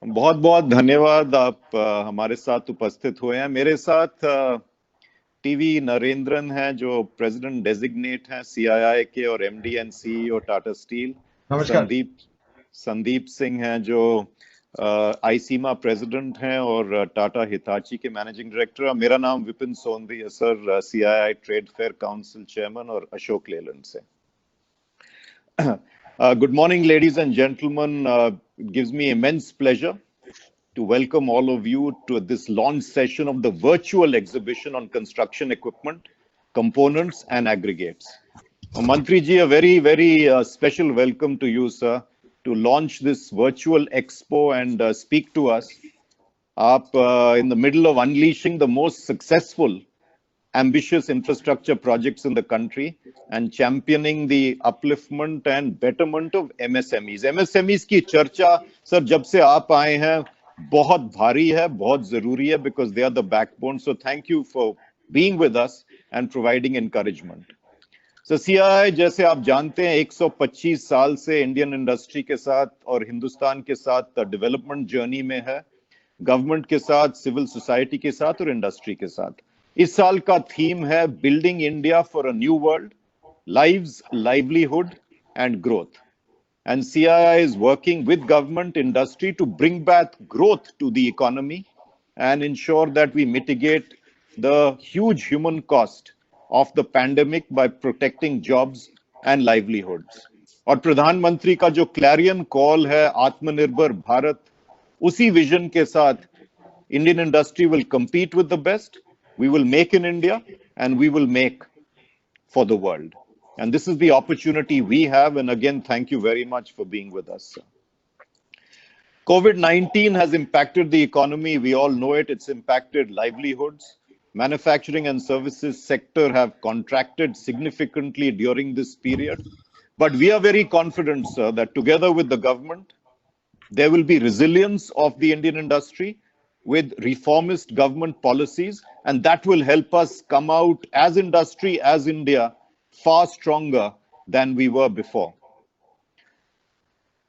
बहुत बहुत धन्यवाद। आप हमारे साथ उपस्थित हुए हैं। मेरे साथ टीवी नरेंद्रन हैं जो प्रेसिडेंट डेजिग्नेट हैं सीआईआई के और MD and CEO Tata steel. नमस्कार। संदीप सिंह हैं जो आईसीमा प्रेसिडेंट हैं और टाटा हिताची के मैनेजिंग डायरेक्टर। मेरा नाम विपिन सोंदी है sir, CII trade fair council chairman और अशोक लेलैंड से। Good morning, ladies and gentlemen. It gives me immense pleasure to welcome all of you to this launch session of the virtual exhibition on construction equipment, components and aggregates. Mantri ji, a very special welcome to you, sir, to launch this virtual expo and speak to us. Aap in the middle of unleashing the most successful ambitious infrastructure projects in the country and championing the upliftment and betterment of MSMEs. MSMEs की चर्चा sir जब से आप आए हैं बहुत भारी है, बहुत जरूरी है, because they are the backbone. So thank you for being with us and providing encouragement. So CII जैसे आप जानते हैं 125 साल से इंडियन इंडस्ट्री के साथ और हिंदुस्तान के साथ डेवलपमेंट जर्नी में है, गवर्नमेंट के साथ, सिविल सोसाइटी के साथ और इंडस्ट्री के साथ। इस साल का थीम है building India for a new world, lives, livelihood and growth. And CII is working with government industry to bring back growth to the economy and ensure that we mitigate the huge human cost of the pandemic by protecting jobs and livelihoods. और प्रधानमंत्री का जो Clarion call है आत्मनिर्भर भारत, उसी vision के साथ Indian industry will compete with the best, we will make in India and we will make for the world. And this is the opportunity we have. And again, thank you very much for being with us, sir. COVID-19 has impacted the economy. We all know it. It's impacted livelihoods. Manufacturing and services sector have contracted significantly during this period. But we are very confident, sir, that together with the government, there will be resilience of the Indian industry with reformist government policies, and that will help us come out as industry, as India, far stronger than we were before.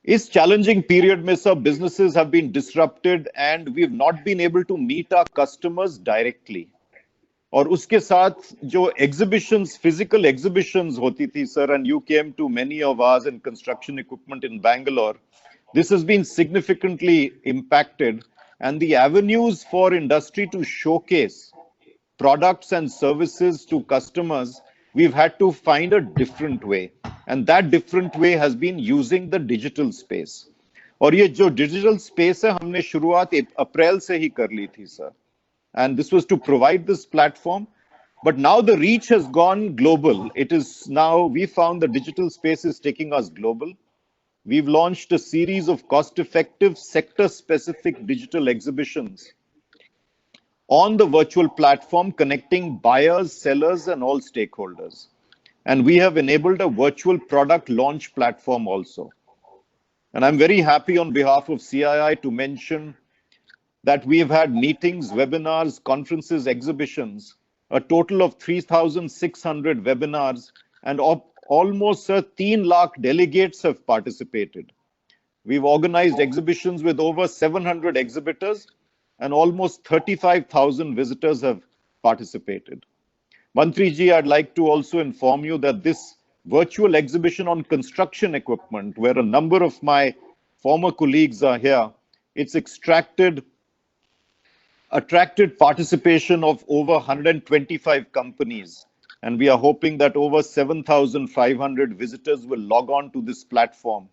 Is challenging period mein sir, businesses have been disrupted and we've not been able to meet our customers directly. और उसके साथ जो exhibitions, physical exhibitions होती थी sir, and you came to many of ours in construction equipment in Bangalore, this has been significantly impacted, and the avenues for industry to showcase products and services to customers, we've had to find a different way, and that different way has been using the digital space. और ये जो digital space है हमने शुरुआत अप्रैल से ही कर ली थी sir, and this was to provide this platform, but now the reach has gone global. It is now, we found the digital space is taking us global. We've launched a series of cost-effective sector-specific digital exhibitions on the virtual platform connecting buyers, sellers, and all stakeholders. And we have enabled a virtual product launch platform also. And I'm very happy on behalf of CII to mention that we have had meetings, webinars, conferences, exhibitions, a total of 3,600 webinars, and almost 3 lakh delegates have participated. We've organized exhibitions with over 700 exhibitors, and almost 35,000 visitors have participated. Mantri ji, I'd like to also inform you that this virtual exhibition on construction equipment, where a number of my former colleagues are here, it's attracted participation of over 125 companies. And we are hoping that over 7,500 visitors will log on to this platform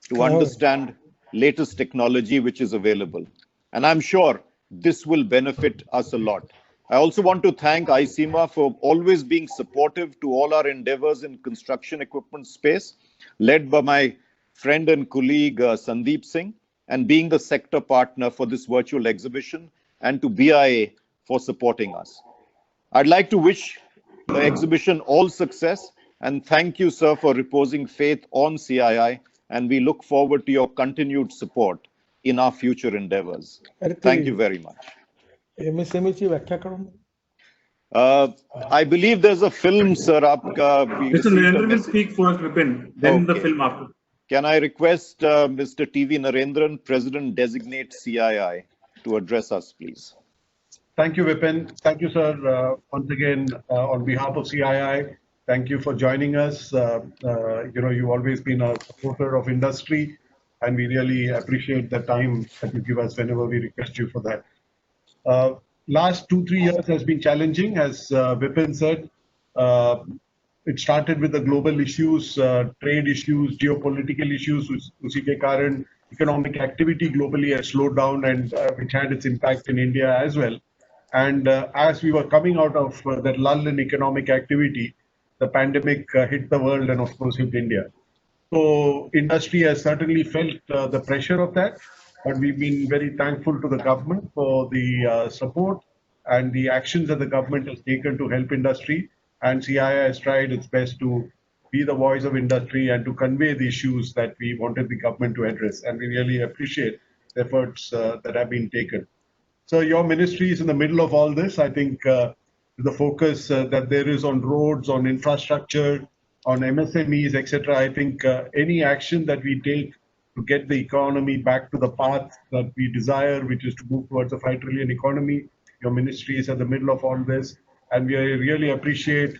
to understand latest technology which is available. And I'm sure this will benefit us a lot. I also want to thank ICIMA for always being supportive to all our endeavors in construction equipment space, led by my friend and colleague Sandeep Singh, and being the sector partner for this virtual exhibition, and to BIA for supporting us. I'd like to wish the exhibition all success, and thank you, sir, for reposing faith on CII, and we look forward to your continued support in our future endeavors. Thank you very much. MSME की व्याख्या करो। I believe there's a film, sir. Mr. Narendra will speak first, Vipin, then the film after. Can I request Mr. TV Narendran, President Designate CII, to address us, please? Thank you, Vipin. Thank you, sir. Once again, on behalf of CII, thank you for joining us. You've always been a supporter of industry, and we really appreciate the time that you give us whenever we request you for that. Last 2-3 years has been challenging, as Vipin said. It started with the global issues, trade issues, geopolitical issues, usi ke karan economic activity globally has slowed down, and which had its impact in India as well. And as we were coming out of that lull in economic activity, the pandemic hit the world and, of course, hit India. So industry has certainly felt the pressure of that, but we've been very thankful to the government for the support and the actions that the government has taken to help industry. And CII has tried its best to be the voice of industry and to convey the issues that we wanted the government to address. And we really appreciate the efforts that have been taken. So your ministry is in the middle of all this. I think the focus that there is on roads, on infrastructure, on MSMEs, etc. I think any action that we take to get the economy back to the path that we desire, which is to move towards a 5 trillion economy, your ministry is at the middle of all this. And we really appreciate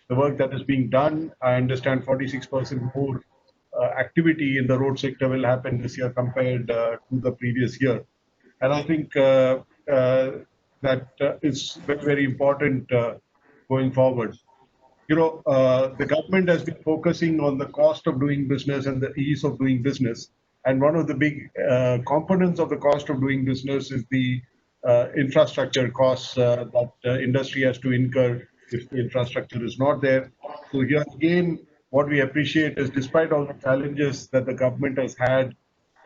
the work that is being done. I understand 46% more activity in the road sector will happen this year compared to the previous year. And I think that is very, very important going forward. The government has been focusing on the cost of doing business and the ease of doing business. And one of the big components of the cost of doing business is the infrastructure costs that industry has to incur if the infrastructure is not there. So here again, what we appreciate is, despite all the challenges that the government has had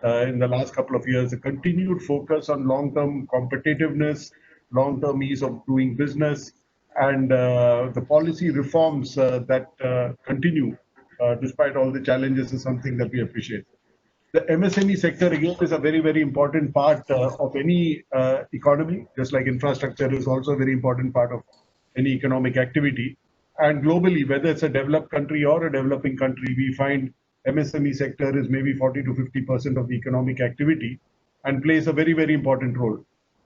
in the last couple of years, a continued focus on long-term competitiveness, long-term ease of doing business, and the policy reforms that continue despite all the challenges is something that we appreciate. The MSME sector, again, is a very, very important part of any economy, just like infrastructure is also a very important part of any economic activity. And globally, whether it's a developed country or a developing country, we find MSME sector is maybe 40 to 50% of the economic activity and plays a very, very important role.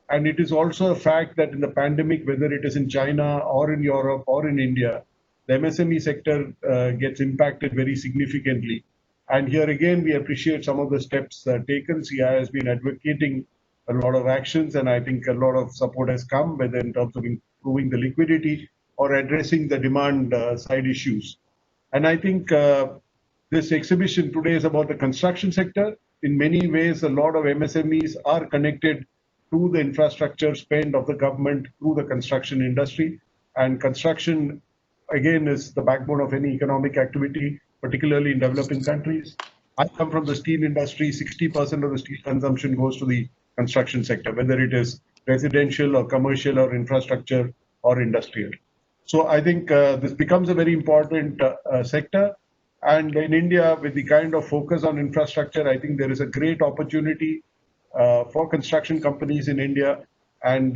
And it is also a fact that in the pandemic, whether it is in China or in Europe or in India, the MSME sector gets impacted very significantly. And here again, we appreciate some of the steps taken. CII has been advocating a lot of actions, and I think a lot of support has come, whether in terms of improving the liquidity or addressing the demand side issues. And I think this exhibition today is about the construction sector. In many ways, a lot of MSMEs are connected to the infrastructure spend of the government through the construction industry. And construction, again, is the backbone of any economic activity, particularly in developing countries. I come from the steel industry. 60% of the steel consumption goes to the construction sector, whether it is residential or commercial or infrastructure or industrial. So I think this becomes a very important sector. And in India, with the kind of focus on infrastructure, I think there is a great opportunity for construction companies in India. And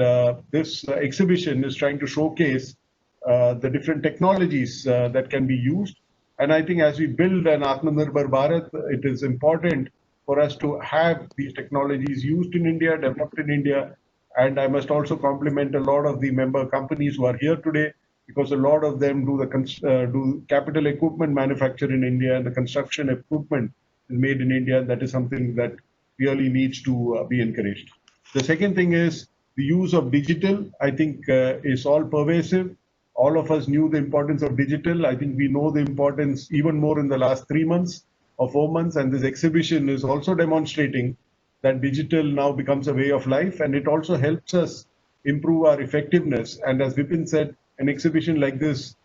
this exhibition is trying to showcase the different technologies that can be used. And I think as we build an Atmanirbhar Bharat, it is important for us to have these technologies used in India, developed in India. And I must also compliment a lot of the member companies who are here today, because a lot of them do capital equipment manufacture in India, and the construction equipment is made in India. That is something that really needs to be encouraged. The second thing is the use of digital, I think, is all pervasive. All of us knew the importance of digital. I think we know the importance even more in the last 3 months or 4 months. And this exhibition is also demonstrating that digital now becomes a way of life. And it also helps us improve our effectiveness. And as Vipin said, an exhibition like this,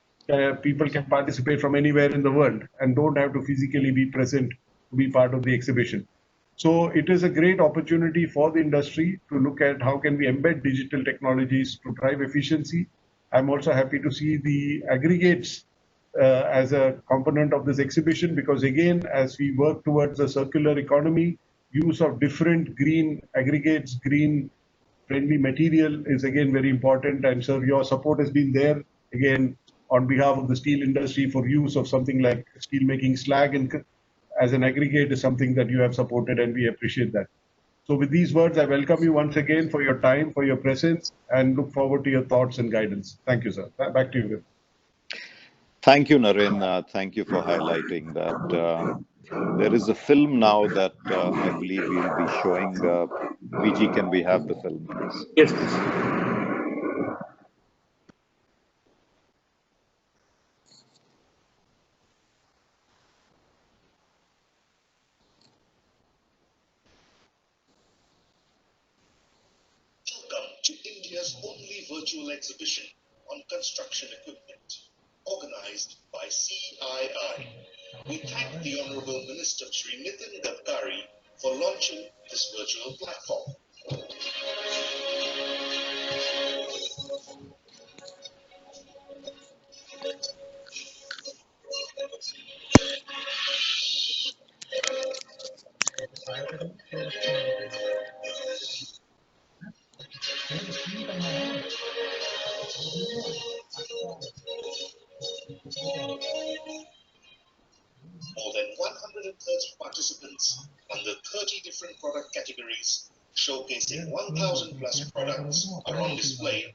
people can participate from anywhere in the world and don't have to physically be present to be part of the exhibition. So it is a great opportunity for the industry to look at how can we embed digital technologies to drive efficiency. I'm also happy to see the aggregates as a component of this exhibition, because again, as we work towards a circular economy, use of different green aggregates, green friendly material is again very important. And so your support has been there again on behalf of the steel industry for use of something like steel making slag as an aggregate is something that you have supported, and we appreciate that. So with these words, I welcome you once again for your time, for your presence, and look forward to your thoughts and guidance. Thank you, sir. Back to you. Thank you, Naren. Thank you for highlighting that. There is a film now that I believe we'll be showing. VG, can we have the film, please? Yes, please. Welcome to India's only virtual exhibition on construction equipment, organized by CII. We thank the Honorable Minister Shri Nitin Gadkari for launching this virtual platform. More than 130 participants under 30 different product categories, showcasing 1,000 plus products, are on display.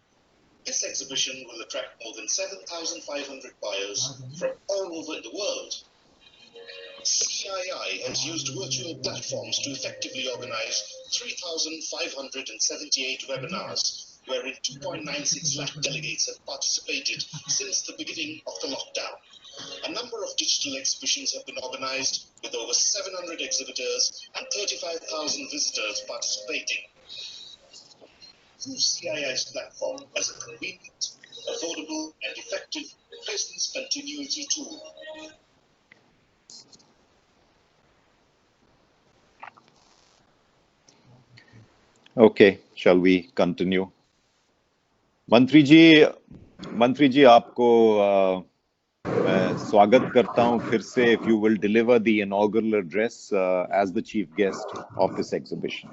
This exhibition will attract more than 7,500 buyers from all over the world. CII has used virtual platforms to effectively organize 3,578 webinars, wherein 2.96 lakh delegates have participated since the beginning of the lockdown. A number of digital exhibitions have been organized with over 700 exhibitors and 35,000 visitors participating. Use CII's platform as a convenient, affordable, and effective business continuity tool. Okay, shall we continue? मंत्री जी आपको मैं स्वागत करता हूं फिर से. If you will deliver the inaugural address as the chief guest of this exhibition.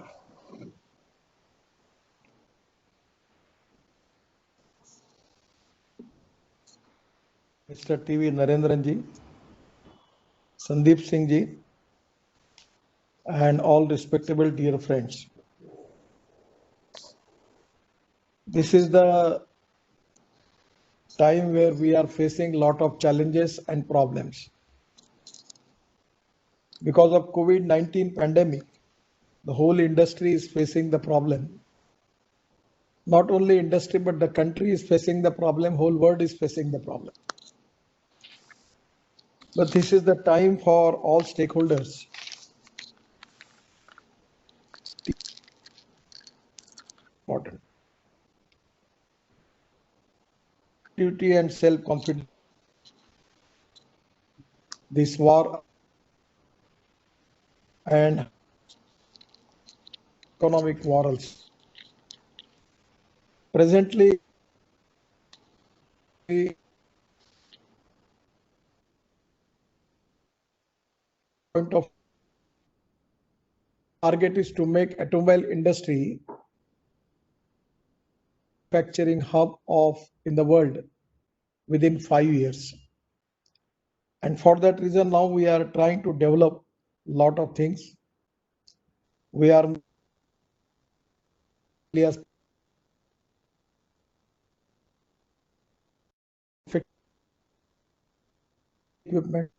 Mr. TV Narendran ji, Sandeep Singh ji, and all respectable dear friends. This is the time where we are facing a lot of challenges and problems. Because of COVID-19 pandemic, the whole industry is facing the problem. Not only industry, but the country is facing the problem, whole world is facing the problem. But this is the time for all stakeholders important. Duty and self-confidence. This war and economic quarrels. Presently, point of target is to make automobile industry manufacturing hub in the world within 5 years. And for that reason, now we are trying to develop a lot of things. We are equipment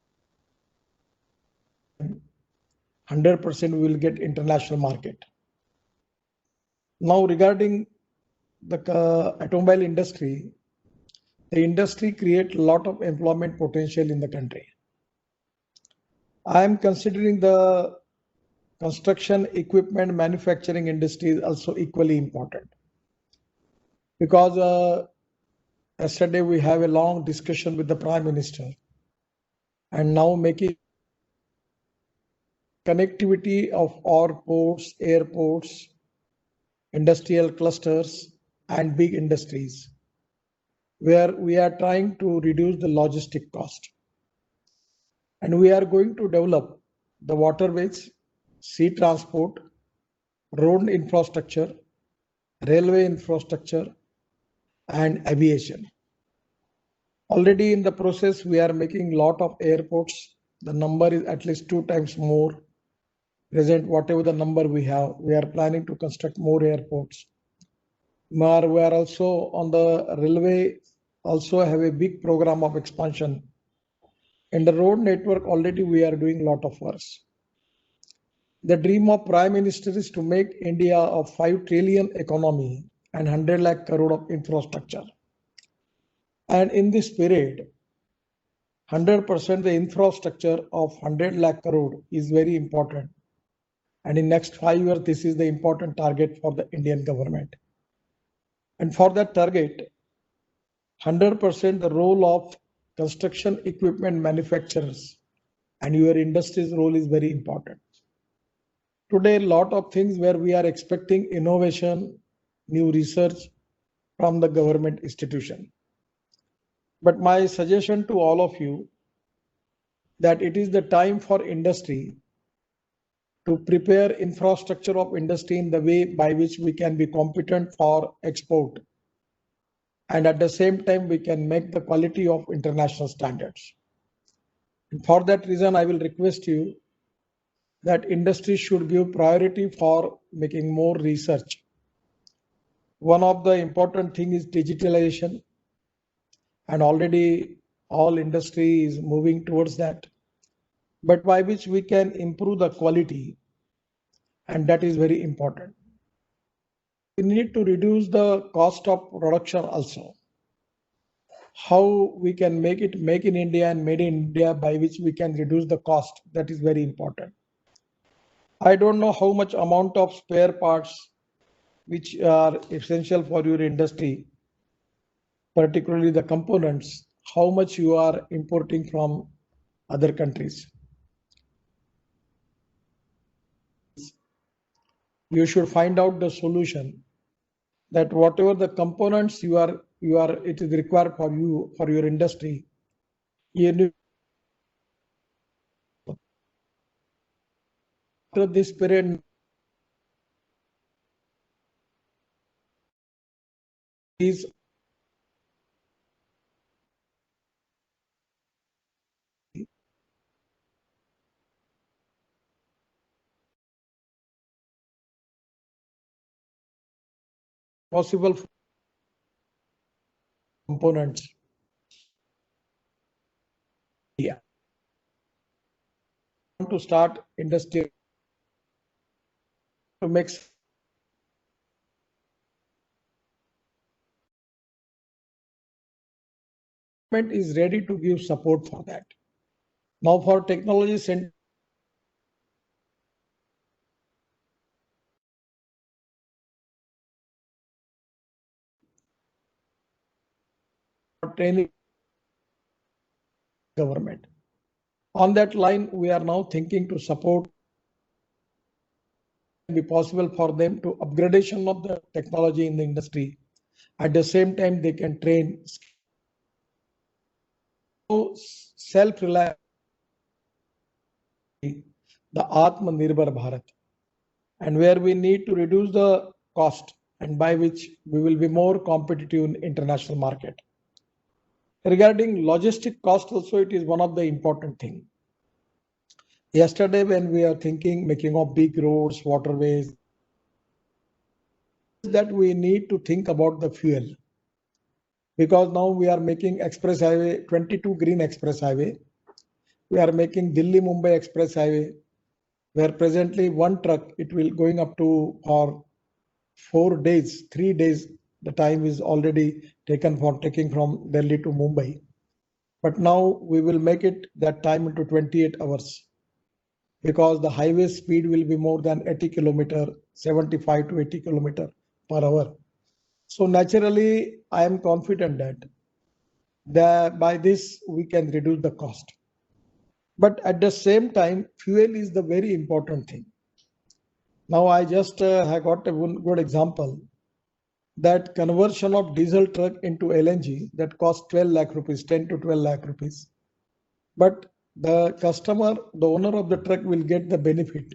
100% we will get international market. Now regarding the automobile industry, the industry creates a lot of employment potential in the country. I am considering the construction equipment manufacturing industry is also equally important. Because yesterday we have a long discussion with the Prime Minister, and now making connectivity of our ports, airports, industrial clusters, and big industries, where we are trying to reduce the logistic cost. And we are going to develop the waterways, sea transport, road infrastructure, railway infrastructure, and aviation. Already in the process, we are making a lot of airports The number is at least 2 times more. Present whatever the number we have, we are planning to construct more airports. We are also on the railway, also have a big program of expansion. In the road network, already we are doing a lot of work. The dream of Prime Minister is to make India a 5 trillion economy and 100 lakh crore of infrastructure. And in this period, 100% the infrastructure of 100 lakh crore is very important. And in next 5 years, this is the important target for the Indian government. And for that target, 100% the role of construction equipment manufacturers and your industry's role is very important. Today, a lot of things where we are expecting innovation, new research from the government institution. But my suggestion to all of you that it is the time for industry to prepare infrastructure of industry in the way by which we can be competent for export. And at the same time, we can make the quality of international standards. And for that reason, I will request you that industry should give priority for making more research. One of the important thing is digitalization, and already all industry is moving towards that, but by which we can improve the quality, and that is very important. We need to reduce the cost of production also. How we can make it make in India and made in India by which we can reduce the cost, that is very important. I don't know how much amount of spare parts which are essential for your industry, particularly the components, how much you are importing from other countries. You should find out the solution that whatever the components it is required for you, for your industry, you need. After this period is possible for components. Yeah. To start industry to make is ready to give support for that. Now for technology center training government. On that line, we are now thinking to support be possible for them to upgradation of the technology in the industry. At the same time, they can train self-reliant, the Atmanirbhar Bharat, and where we need to reduce the cost and by which we will be more competitive in international market. Regarding logistic cost also, it is one of the important thing. Yesterday, when we are thinking making of big roads, waterways, that we need to think about the fuel, because now we are making express highway, 22 green express highway. We are making Delhi Mumbai express highway, where presently one truck, it will going up to for 4 days, 3 days, the time is already taken for taking from Delhi to Mumbai. But now we will make it that time into 28 hours. Because the highway speed will be more than 80 kilometer, 75 to 80 kilometer per hour. So naturally, I am confident that by this we can reduce the cost. But at the same time, fuel is the very important thing. Now I just have got a good example that conversion of diesel truck into LNG that costs 12 lakh rupees, 10 to 12 lakh rupees. But the customer, the owner of the truck will get the benefit,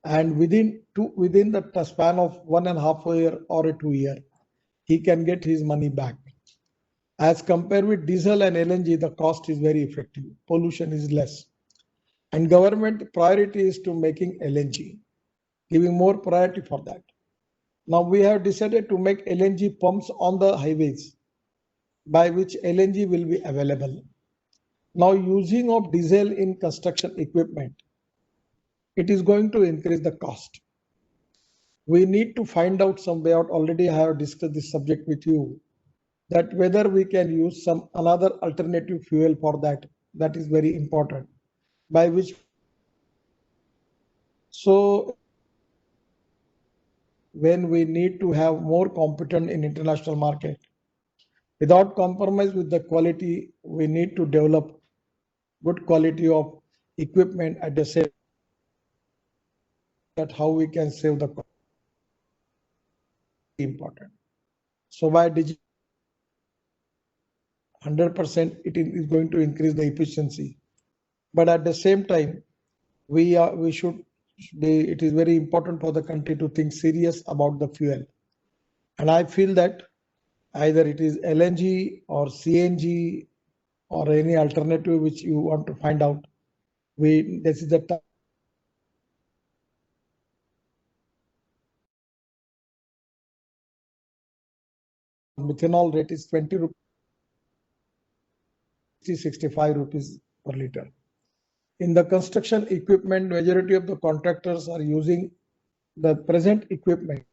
and within the span of 1.5 year or a 2 year, he can get his money back. As compared with diesel and LNG, the cost is very effective. Pollution is less. And government priority is to making LNG, giving more priority for that. Now we have decided to make LNG pumps on the highways by which LNG will be available. Now using of diesel in construction equipment, it is going to increase the cost. We need to find out some way out. Already I have discussed this subject with you, that whether we can use some another alternative fuel for that. That is very important. By which, so when we need to have more competent in international market, without compromise with the quality, we need to develop good quality of equipment at the same that how we can save the cost. Important. So by 100% it is going to increase the efficiency, but at the same time we should be, it is very important for the country to think serious about the fuel. And I feel that either it is LNG or CNG or any alternative which you want to find out, this is the time. Methanol rate is 20 rupees, 65 rupees per liter. In the construction equipment, majority of the contractors are using the present equipment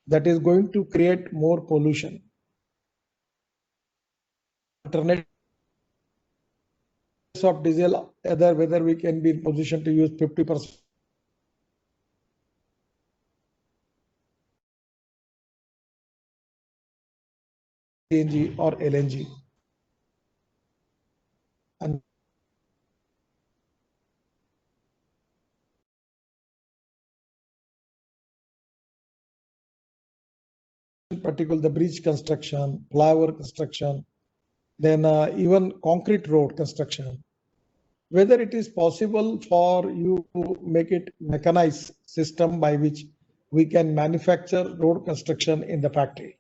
that is going to create more pollution. Alternate of diesel, whether we can be in position to use 50% CNG or LNG. And in particular, the bridge construction, flyover construction, then even concrete road construction. Whether it is possible for you to make it mechanized system by which we can manufacture road construction in the factory.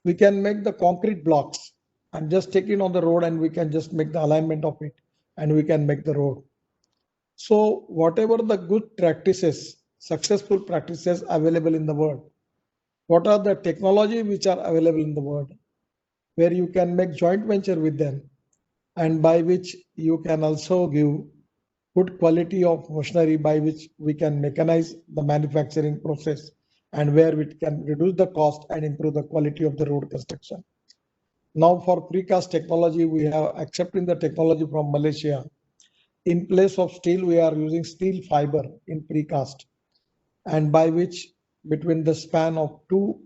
We can make the concrete blocks and just take it on the road, and we can just make the alignment of it, and we can make the road. So whatever the good practices, successful practices available in the world, what are the technology which are available in the world, where you can make joint venture with them, and by which you can also give good quality of machinery by which we can mechanize the manufacturing process, and where we can reduce the cost and improve the quality of the road construction. Now for precast technology, we have accepting the technology from Malaysia. In place of steel, we are using steel fiber in precast, and by which between the span of two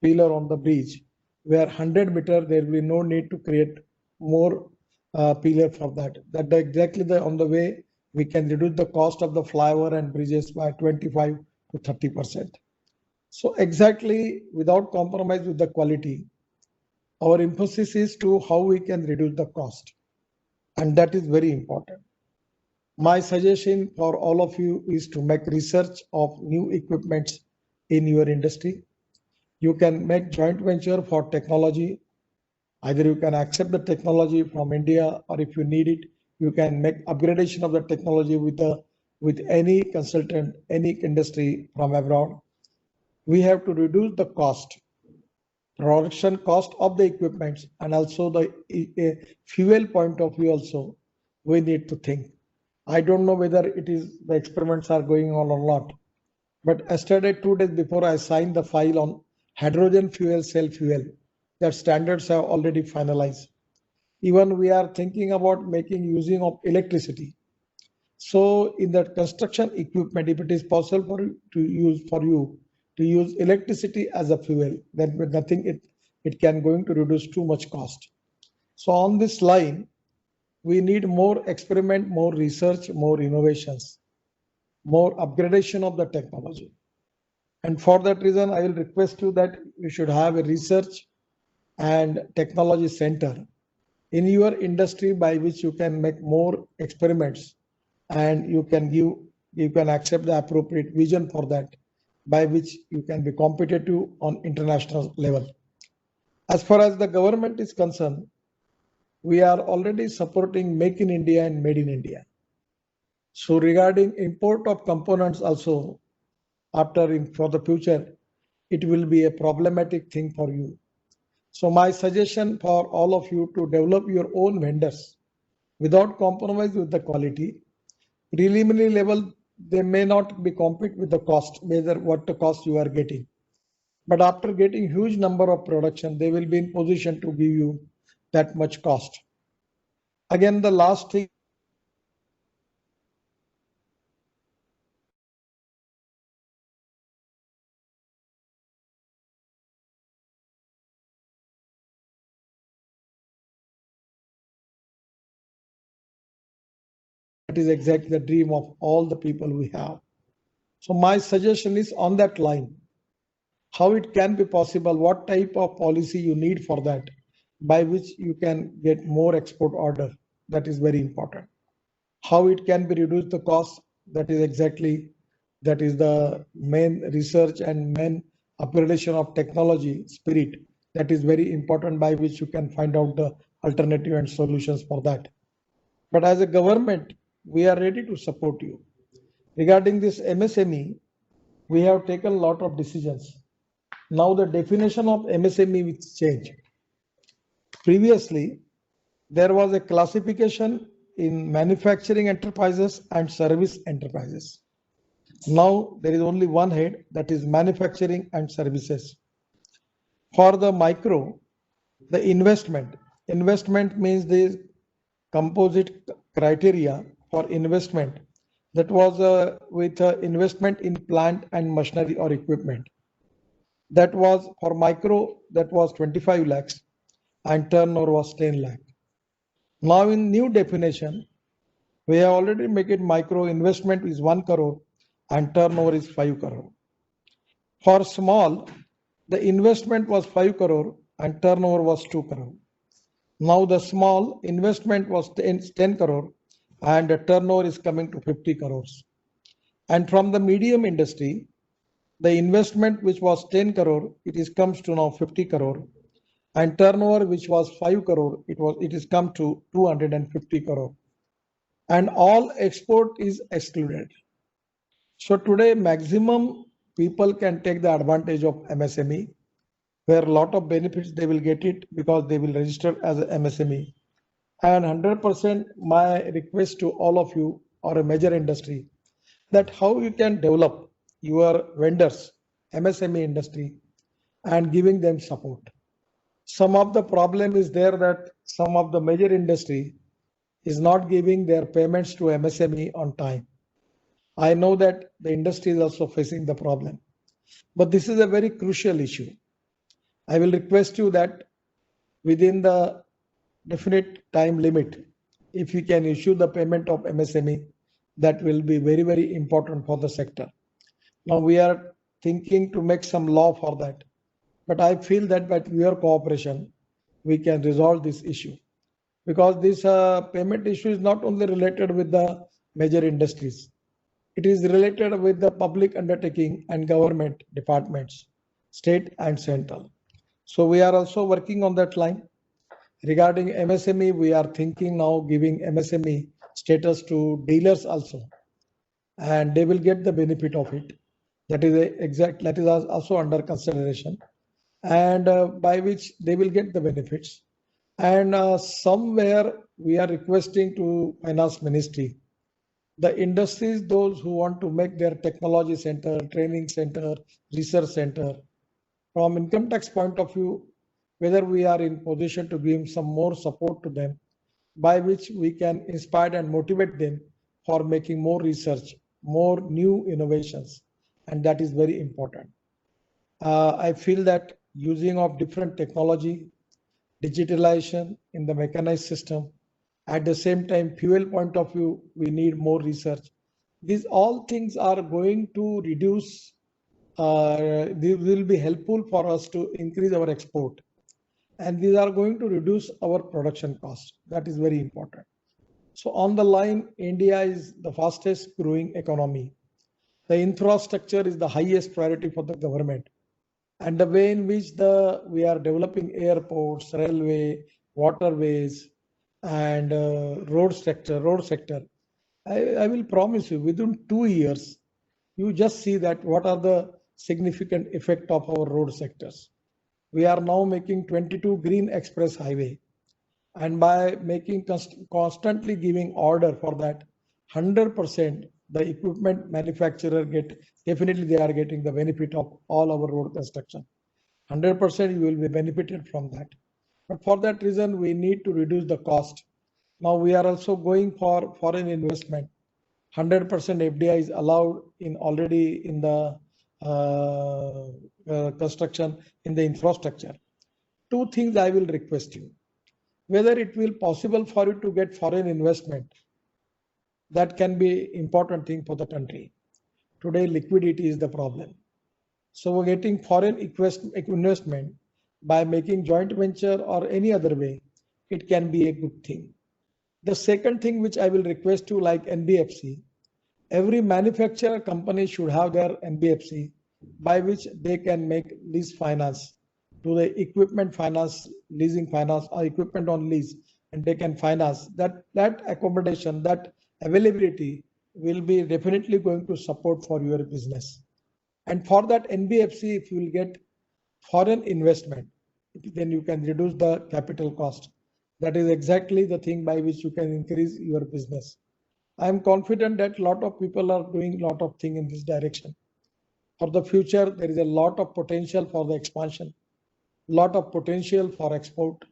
pillar on the bridge, where 100 meter, there will be no need to create more pillar for that. That exactly on the way we can reduce the cost of the flyover and bridges by 25 to 30%. So exactly without compromise with the quality, our emphasis is to how we can reduce the cost, and that is very important. My suggestion for all of you is to make research of new equipments in your industry. You can make joint venture for technology. Either you can accept the technology from India, or if you need it, you can make upgradation of the technology with any consultant, any industry from abroad. We have to reduce the cost, production cost of the equipments, and also the fuel point of view also we need to think. I don't know whether it is the experiments are going on or not, but yesterday, 2 days before, I signed the file on hydrogen fuel cell fuel. That standards have already finalized. Even we are thinking about making using of electricity. So in that construction equipment, if it is possible for you to use electricity as a fuel, then with nothing it can going to reduce too much cost. So on this line, we need more experiment, more research, more innovations, more upgradation of the technology. And for that reason, I will request you that you should have a research and technology center in your industry by which you can make more experiments, and you can accept the appropriate vision for that, by which you can be competitive on international level. As far as the government is concerned, we are already supporting Make in India and Made in India. So regarding import of components also, for the future, it will be a problematic thing for you. So my suggestion for all of you to develop your own vendors without compromise with the quality. Preliminary level, they may not be compete with the cost, whether what the cost you are getting. But after getting huge number of production, they will be in position to give you that much cost. Again, the last thing that is exactly the dream of all the people we have. So my suggestion is on that line, how it can be possible, what type of policy you need for that, by which you can get more export order. That is very important. How it can be reduced the cost, that is the main research and main upgradation of technology spirit. That is very important, by which you can find out the alternative and solutions for that. But as a government, we are ready to support you. Regarding this MSME, we have taken a lot of decisions. Now the definition of MSME will change. Previously, there was a classification in manufacturing enterprises and service enterprises. Now there is only one head, that is manufacturing and services. For the micro, the investment means the composite criteria for investment, that was with investment in plant and machinery or equipment. That was for micro, that was 25 lakhs and turnover was 10 lakh. Now in new definition, we have already make it micro, investment is 1 crore and turnover is 5 crore. For small, the investment was 5 crore and turnover was 2 crore. Now the small investment was 10 crore and the turnover is coming to 50 crores. And from the medium industry, the investment which was 10 crore, it comes to now 50 crore, and turnover which was 5 crore, it is come to 250 crore. And all export is excluded. So today maximum people can take the advantage of MSME, where a lot of benefits they will get it because they will register as a MSME. And 100% my request to all of you or a major industry, that how you can develop your vendors, MSME industry, and giving them support. Some of the problem is there that some of the major industry is not giving their payments to MSME on time. I know that the industry is also facing the problem, but this is a very crucial issue. I will request you that within the definite time limit, if you can issue the payment of MSME, that will be very, very important for the sector. Now we are thinking to make some law for that, but I feel that with your cooperation, we can resolve this issue, because this payment issue is not only related with the major industries, it is related with the public undertaking and government departments, state and central. So we are also working on that line. Regarding MSME, we are thinking now giving MSME status to dealers also, and they will get the benefit of it. That is also under consideration, and by which they will get the benefits. And somewhere we are requesting to Finance Ministry, the industries, those who want to make their technology center, training center, research center, from income tax point of view, whether we are in position to give some more support to them, by which we can inspire and motivate them for making more research, more new innovations, and that is very important. I feel that using of different technology, digitalization in the mechanized system, at the same time, fuel point of view, we need more research. These all things are going to reduce, they will be helpful for us to increase our export. And these are going to reduce our production cost. That is very important. So on the line, India is the fastest growing economy. The infrastructure is the highest priority for the government. And the way in which we are developing airports, railway, waterways, and road sector, I will promise you within 2 years, you just see that what are the significant effect of our road sectors. We are now making 22 green express highway, and by making constantly giving order for that, 100% the equipment manufacturer definitely they are getting the benefit of all our road construction. 100% you will be benefited from that. But for that reason, we need to reduce the cost. Now we are also going for foreign investment. 100% FDI is allowed in already in the construction in the infrastructure. Two things I will request you. Whether it will possible for you to get foreign investment, that can be important thing for the country. Today liquidity is the problem. So we're getting foreign investment by making joint venture or any other way, it can be a good thing. The second thing which I will request you, like NBFC, every manufacturer company should have their NBFC by which they can make lease finance to the equipment finance, leasing finance or equipment on lease, and they can finance that accommodation, that availability will be definitely going to support for your business. And for that NBFC, if you will get foreign investment, then you can reduce the capital cost. That is exactly the thing by which you can increase your business. I am confident that a lot of people are doing a lot of things in this direction. For the future, there is a lot of potential for the expansion, lot of potential for export.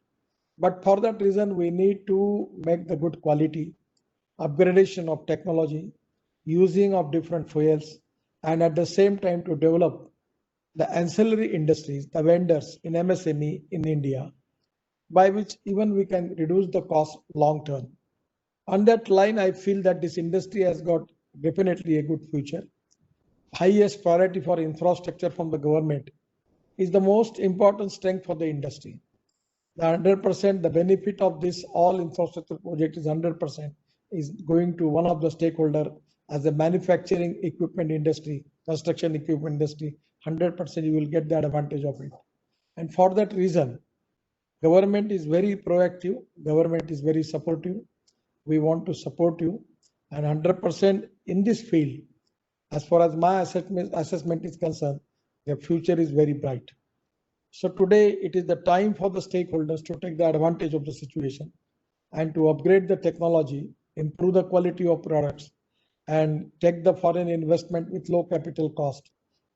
But for that reason, we need to make the good quality, upgradation of technology, using of different fuels, and at the same time to develop the ancillary industries, the vendors in MSME in India, by which even we can reduce the cost long term. On that line, I feel that this industry has got definitely a good future. Highest priority for infrastructure from the government is the most important strength for the industry. The 100%, the benefit of this all infrastructure project is 100% is going to one of the stakeholder as a manufacturing equipment industry, construction equipment industry, 100% you will get the advantage of it. And for that reason, government is very proactive, government is very supportive. We want to support you, and 100% in this field, as far as my assessment is concerned, the future is very bright. So today it is the time for the stakeholders to take the advantage of the situation and to upgrade the technology, improve the quality of products, and take the foreign investment with low capital cost.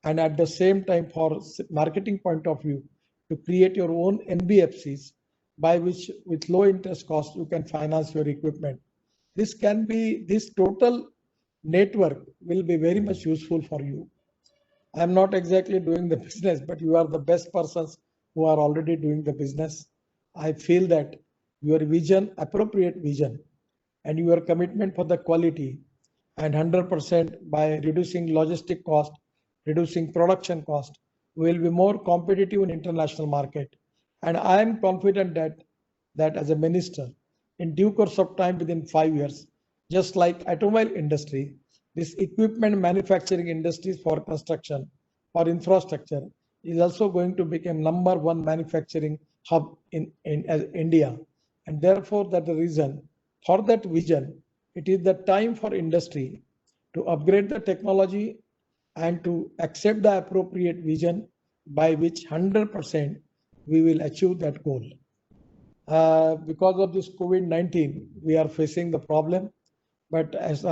And at the same time, for marketing point of view, to create your own NBFCs by which with low interest cost, you can finance your equipment. This can be, this total network will be very much useful for you. I'm not exactly doing the business, but you are the best persons who are already doing the business. I feel that your vision, appropriate vision, and your commitment for the quality and 100% by reducing logistic cost, reducing production cost, will be more competitive in international market. And I am confident that as a minister, in due course of time, within 5 years, just like automobile industry, this equipment manufacturing industries for construction or infrastructure is also going to become #1 manufacturing hub in India. And therefore, that the reason for that vision, it is the time for industry to upgrade the technology and to accept the appropriate vision by which 100% we will achieve that goal. Because of this COVID-19, we are facing the problem. But as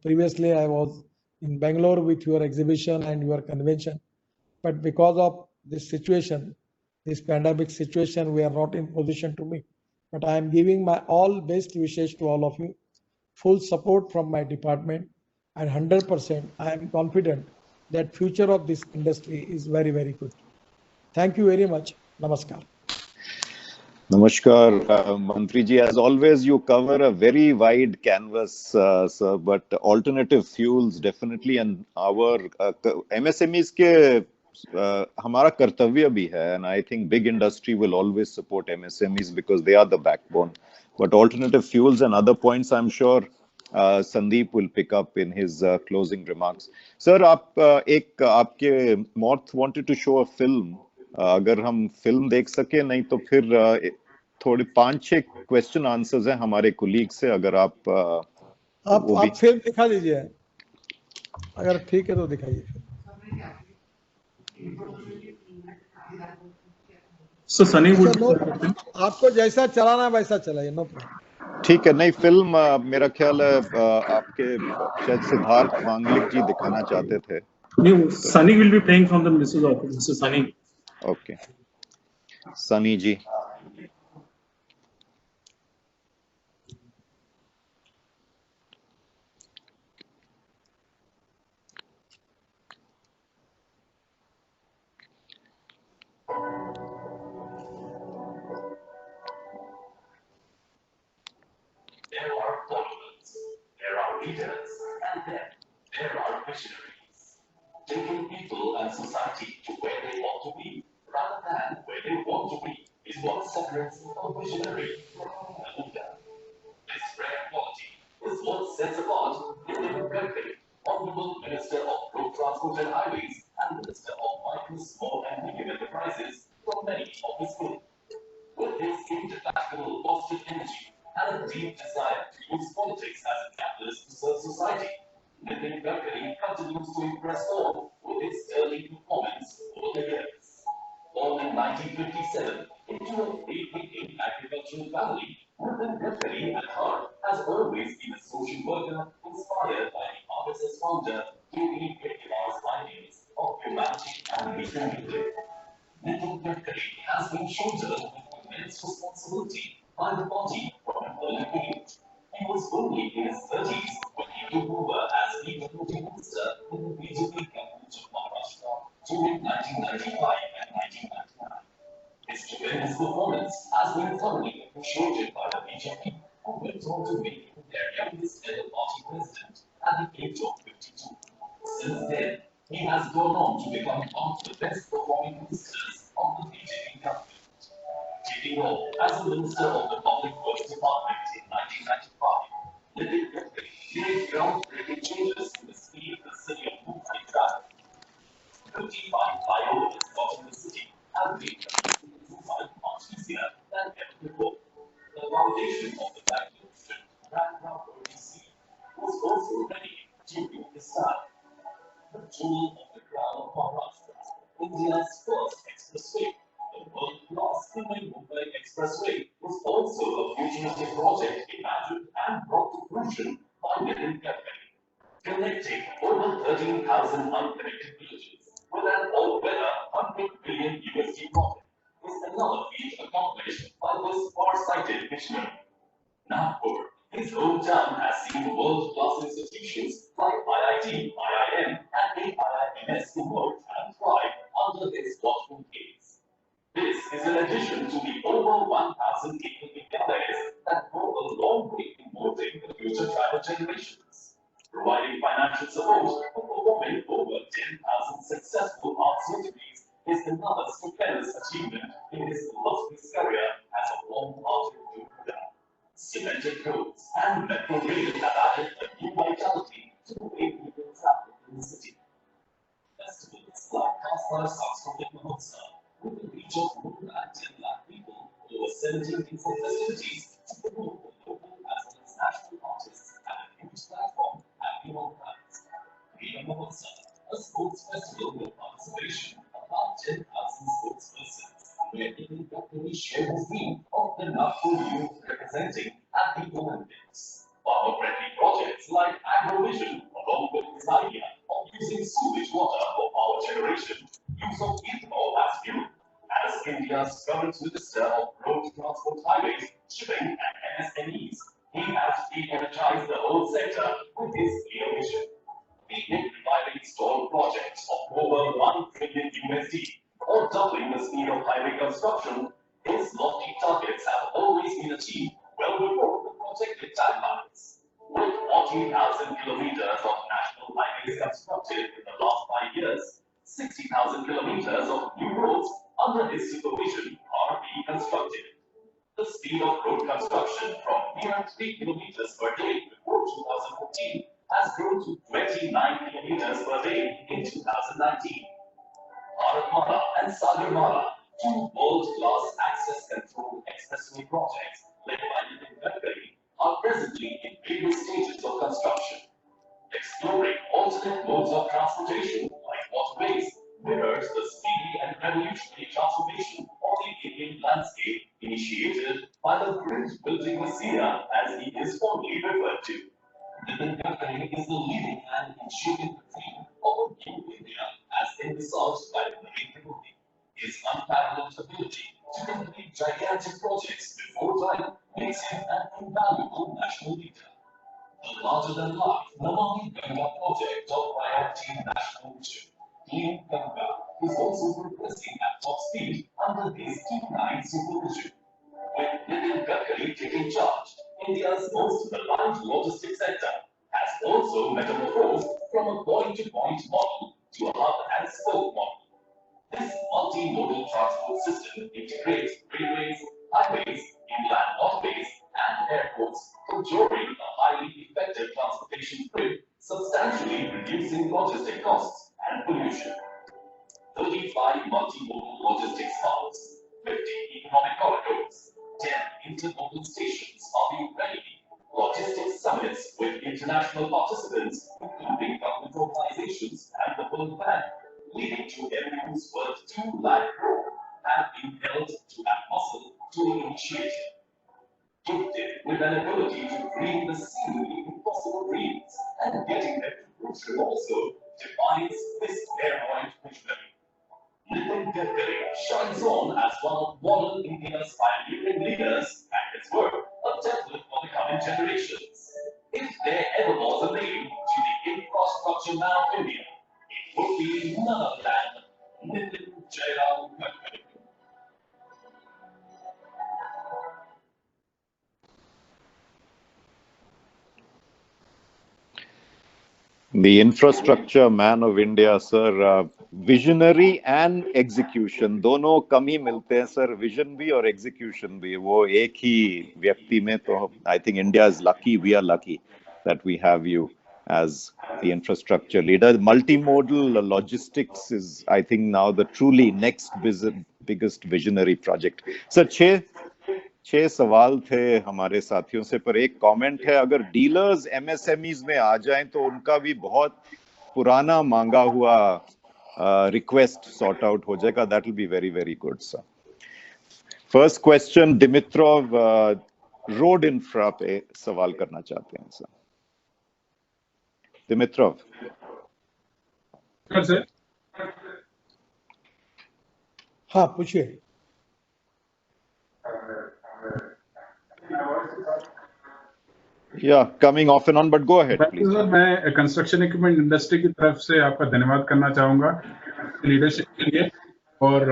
previously I was in Bangalore with your exhibition and your convention, but because of this situation, this pandemic situation, we are not in position to meet. But I am giving my all best wishes to all of you, full support from my department, and 100% I am confident that future of this industry is very, very good. Thank you very much. Namaskar. Namaskar, Mantri ji. As always, you cover a very wide canvas, sir, but alternative fuels definitely, and our MSMEs के हमारा कर्तव्य भी है, and I think big industry will always support MSMEs because they are the backbone. But alternative fuels and other points, I'm sure Sandeep will pick up in his closing remarks. Sir, आप एक आपके Moth wanted to show a film. अगर हम film देख सके, नहीं तो फिर थोड़े 5-6 क्वेश्चन आंसर्स हैं हमारे कुलीग से, अगर आप आप फिल्म दिखा दीजिए, अगर ठीक है तो दिखाइए फिर। So Sunny would आपको जैसा चलाना है वैसा चलाइए, नो प्रॉब्लम। ठीक है। नहीं, फिल्म मेरा ख्याल है आपके शायद सिद्धार्थ मांगलिक जी दिखाना चाहते थे। no, Sunny will be playing from the Mrs. office. Mrs. Sunny. Okay, Sunny ji. There are followers, there are leaders, and then there are visionaries. Taking people and society to where they ought to be, rather than where they want to be, is what separates a visionary from a leader. This rare quality is what sets apart Nitin Gadkari, Honorable Minister of Road Transport and Highways and Minister of Micro, Small and Medium Enterprises from many of his group. With his indefatigable positive energy and a deep desire to use politics as a catalyst to serve society, Nitin Gadkari continues to impress all with his sterling performance over the years. Born in 1957 into a free-thinking agricultural family, Nitin Gadkari at heart has always been a social worker inspired by the RSS founder K.V. Reddy's ideals of humanity and humanity. Nitin Gadkari has been shouldered with immense responsibility by the party from an early age. He was only in his 30s when he took over as Deputy Minister in the BJP government of Maharashtra during 1995 and 1999. His tremendous performance has been thoroughly appreciated by the BJP, who went on to make him their youngest ever party president at the age of 52. Since then, he has gone on to become one of the best performing ministers of the BJP government. Taking over as a Minister of the Public Works Department in 1995, Nitin Gadkari made groundbreaking changes to the speed the city of Mumbai traveled. 55 flyovers crossing the city have made movement much easier than ever before. The foundation of the magnificent Bandra-Worli Sea was also ready during his time. The jewel of the crown of Maharashtra, India's first expressway, the world-class Pune-Mumbai Expressway, was also a futuristic project imagined and brought to fruition by Nitin Gadkari, connecting over 13,000 unconnected villages with an all-weather $100 billion project is another feat accomplished by this far-sighted visionary. Nagpur, his hometown, has seen world-class institutions like IIT, IIM, and AIIMS emerge and thrive under his watchful gaze. This is in addition to the over 1,000 people Vidyalaya that go a long way in molding the future tribal generations. Providing financial support for performing over 10,000 successful art surgeries is another stupendous achievement in his illustrious career as a warm-hearted Yoda. Cemented roads and metro rail have added a new vitality to the way people travel in the city. Festivals like Kasar Sanskriti Mahotsav, with a reach of more than 10 lakh people over 17 different festivities to promote the local as well as national artists and a huge platform at Beyond Prize. Freedom Mahotsav, a sports festival with participation of about 10,000 sportspersons, where Nitin Gadkari shared his dream of the Nagpur youth representing at the Olympics. Farmer-friendly projects like AgroVision, along with his idea of using sewage water for power generation, use of ethanol as fuel. As India's current Minister of Road Transport, Highways, Shipping and MSMEs, he has re-energized the whole sector with his clear vision. The reviving stalled projects of over $1 trillion or doubling the speed of highway construction, his lofty targets have always been achieved well before the projected timelines. With 40,000 kilometers of national highways constructed in the last 5 years, 60,000 kilometers of new roads under his supervision are being constructed. The speed of road construction from mere 3 kilometers per day before 2014 has grown to 29 kilometers per day in 2019. Bharatmala and Sagarmala, Two world-class access control expressway projects led by Nitin Gadkari are presently in various stages of construction. Exploring alternate modes of transportation like waterways mirrors the speedy and revolutionary transformation of the Indian landscape initiated by the bridge-building Messiah, as he is fondly referred to. Nitin Gadkari is the leading hand in shaping the dream of a new India as envisaged by Narendra Modi. His unparalleled ability to complete gigantic projects before time makes him an invaluable national leader. The larger-than-life Namami Ganga project of priority national mission, Clean Ganga, is also progressing at top speed under his T9 supervision. With Nitin Gadkari taking charge, India's most reliant logistics sector has also metamorphosed from a point-to-point model to a hub-and-spoke model. This multimodal transport system integrates railways, highways, inland waterways, and airports, conjuring a highly effective transportation grid, substantially reducing logistic costs and pollution. 35 multimodal logistics hubs, 50 economic corridors, 10 intermodal stations are being ready. Logistics summits with international participants, including government organizations and the World Bank, leading to MOUs worth 2 lakh crore, have been held to add muscle to the initiative. Gifted with an ability to dream the seemingly impossible dreams and getting them to fruition also defines this clairvoyant visionary. Nitin Gadkari shines on as one of modern India's pioneering leaders and his work a template for the coming generations. If there ever was a name to the infrastructure man of India, it would be none other than Nitin Jairam Gadkari. The infrastructure man of India, sir, visionary and execution दोनों कम ही मिलते हैं sir. Vision भी और execution भी वो एक ही व्यक्ति में. तो I think India is lucky, we are lucky that we have you as the infrastructure leader. Multimodal logistics is, I think, now the truly next biggest visionary project. Sir, छह सवाल थे हमारे साथियों से, पर एक कमेंट है, अगर डीलर्स एमएसएमईज में आ जाएं तो उनका भी बहुत पुराना मांगा हुआ रिक्वेस्ट सॉर्ट आउट हो जाएगा. That will be very very good sir. First question, Dimitrov road infra पे सवाल करना चाहते हैं सर. दिमित्रोव. सर. हाँ, पूछिए. Yeah, coming off and on, but go ahead, please. मैं कंस्ट्रक्शन इक्विपमेंट इंडस्ट्री की तरफ से आपका धन्यवाद करना चाहूंगा लीडरशिप के लिए और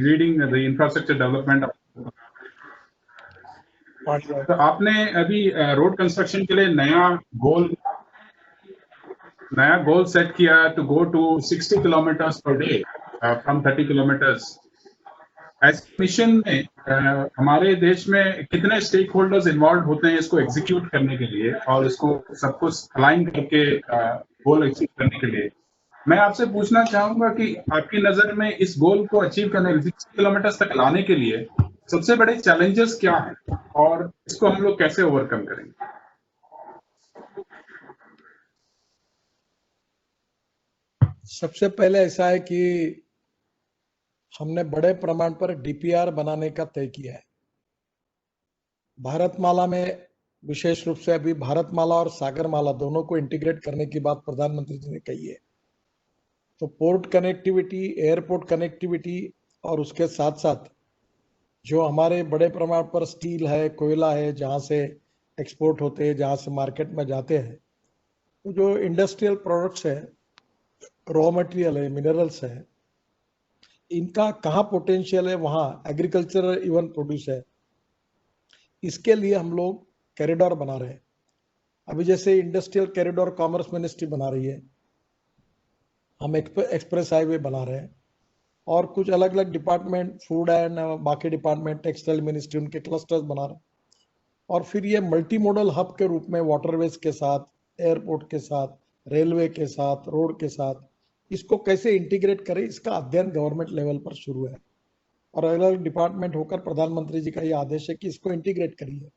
लीडिंग द इंफ्रास्ट्रक्चर डेवलपमेंट. तो आपने अभी रोड कंस्ट्रक्शन के लिए नया गोल सेट किया to go to 60 kilometres per day from 30 kilometres. ऐसे मिशन में हमारे देश में कितने स्टेक होल्डर्स इन्वॉल्व होते हैं इसको एग्जीक्यूट करने के लिए और इसको सब कुछ अलाइन करके गोल अचीव करने के लिए? मैं आपसे पूछना चाहूंगा कि आपकी नजर में इस गोल को अचीव करने 60 किलोमीटर तक लाने के लिए सबसे बड़े चैलेंजेस क्या हैं और इसको हम लोग कैसे ओवरकम करेंगे? सबसे पहले ऐसा है कि हमने बड़े प्रमाण पर डीपीआर बनाने का तय किया है. भारतमाला में विशेष रूप से अभी भारतमाला और सागरमाला दोनों को इंटीग्रेट करने की बात प्रधानमंत्री जी ने कही है. तो पोर्ट कनेक्टिविटी, एयरपोर्ट कनेक्टिविटी और उसके साथ साथ जो हमारे बड़े प्रमाण पर स्टील है, कोयला है, जहां से एक्सपोर्ट होते हैं, जहां से मार्केट में जाते हैं, तो जो इंडस्ट्रियल प्रोडक्ट्स है, रॉ मटेरियल है, मिनरल्स है, इनका कहाँ पोटेंशियल है, वहां एग्रीकल्चर इवन प्रोड्यूस है. इसके लिए हम लोग कॉरिडोर बना रहे हैं. अभी जैसे इंडस्ट्रियल कॉरिडोर कॉमर्स मिनिस्ट्री बना रही है, हम एक्सप्रेस हाईवे बना रहे हैं और कुछ अलग अलग डिपार्टमेंट, फूड एंड बाकी डिपार्टमेंट, टेक्सटाइल मिनिस्ट्री, उनके क्लस्टर्स बना रहे हैं. और फिर ये मल्टी मॉडल हब के रूप में वाटरवेज के साथ, एयरपोर्ट के साथ, रेलवे के साथ, रोड के साथ इसको कैसे इंटीग्रेट करें, इसका अध्ययन गवर्नमेंट लेवल पर शुरू है और अलग अलग डिपार्टमेंट होकर प्रधानमंत्री जी का ये आदेश है कि इसको इंटीग्रेट करिए,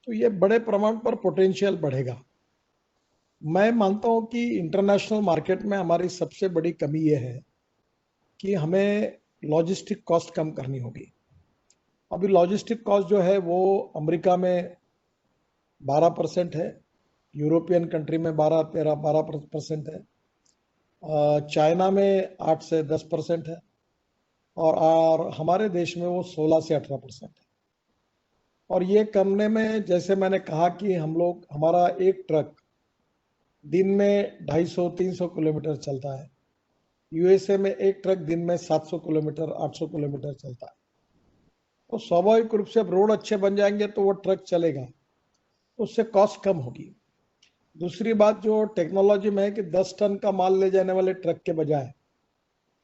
तो ये बड़े प्रमाण पर पोटेंशियल बढ़ेगा। मैं मानता हूं कि इंटरनेशनल मार्केट में हमारी सबसे बड़ी कमी ये है कि हमें लॉजिस्टिक कॉस्ट कम करनी होगी। अभी लॉजिस्टिक कॉस्ट जो है वो अमेरिका में 12% है, यूरोपियन कंट्री में 12% है, चाइना में 8 से 10% है और हमारे देश में वो 16 से 18% है। और ये करने में, जैसे मैंने कहा कि हमारा एक ट्रक दिन में 250-300 किलोमीटर चलता है, यूएसए में एक ट्रक दिन में 700 किलोमीटर 800 किलोमीटर चलता है। तो स्वाभाविक रूप से अब रोड अच्छे बन जाएंगे तो वो ट्रक चलेगा, तो उससे कॉस्ट कम होगी। दूसरी बात जो टेक्नोलॉजी में है कि 10 टन का माल ले जाने वाले ट्रक के बजाय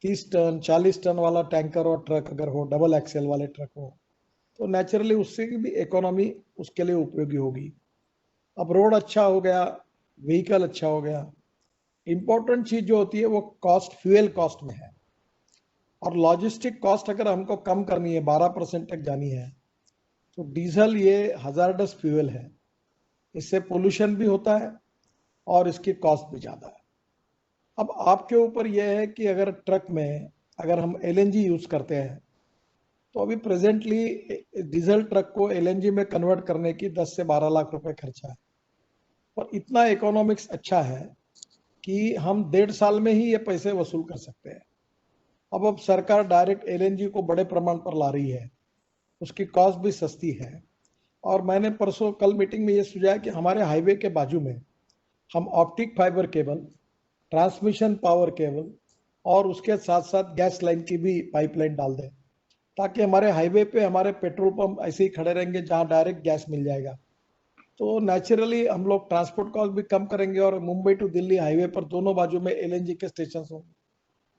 30 टन 40 टन वाला टैंकर और ट्रक अगर हो, डबल एक्सेल वाले ट्रक हो, तो नेचुरली उससे भी इकोनॉमी उसके लिए उपयोगी होगी। अब रोड अच्छा हो गया, व्हीकल अच्छा हो गया, इंपॉर्टेंट चीज जो होती है वो कॉस्ट, फ्यूल कॉस्ट में है। और लॉजिस्टिक कॉस्ट अगर हमको कम करनी है, 12% तक जानी है, तो डीजल ये हजार्डस फ्यूल है, इससे पोल्यूशन भी होता है और इसकी कॉस्ट भी ज्यादा है। अब आपके ऊपर यह है कि अगर ट्रक में अगर हम एलएनजी यूज करते हैं, तो अभी प्रेजेंटली डीजल ट्रक को एलएनजी में कन्वर्ट करने की 10 से 12 लाख रुपए खर्चा है, और इतना इकोनॉमिक्स अच्छा है कि हम 1.5 साल में ही ये पैसे वसूल कर सकते हैं। अब सरकार डायरेक्ट एलएनजी को बड़े प्रमाण पर ला रही है, उसकी कॉस्ट भी सस्ती है। और मैंने कल मीटिंग में ये सुझाया कि हमारे हाईवे के बाजू में हम optic fibre cable, transmission power cable और उसके साथ साथ गैस लाइन की भी पाइपलाइन डाल दें, ताकि हमारे हाईवे पे हमारे पेट्रोल पंप ऐसे ही खड़े रहेंगे जहां डायरेक्ट गैस मिल जाएगा। तो नेचुरली हम लोग ट्रांसपोर्ट कॉस्ट भी कम करेंगे और मुंबई टू दिल्ली हाईवे पर दोनों बाजू में एलएनजी के स्टेशन होंगे।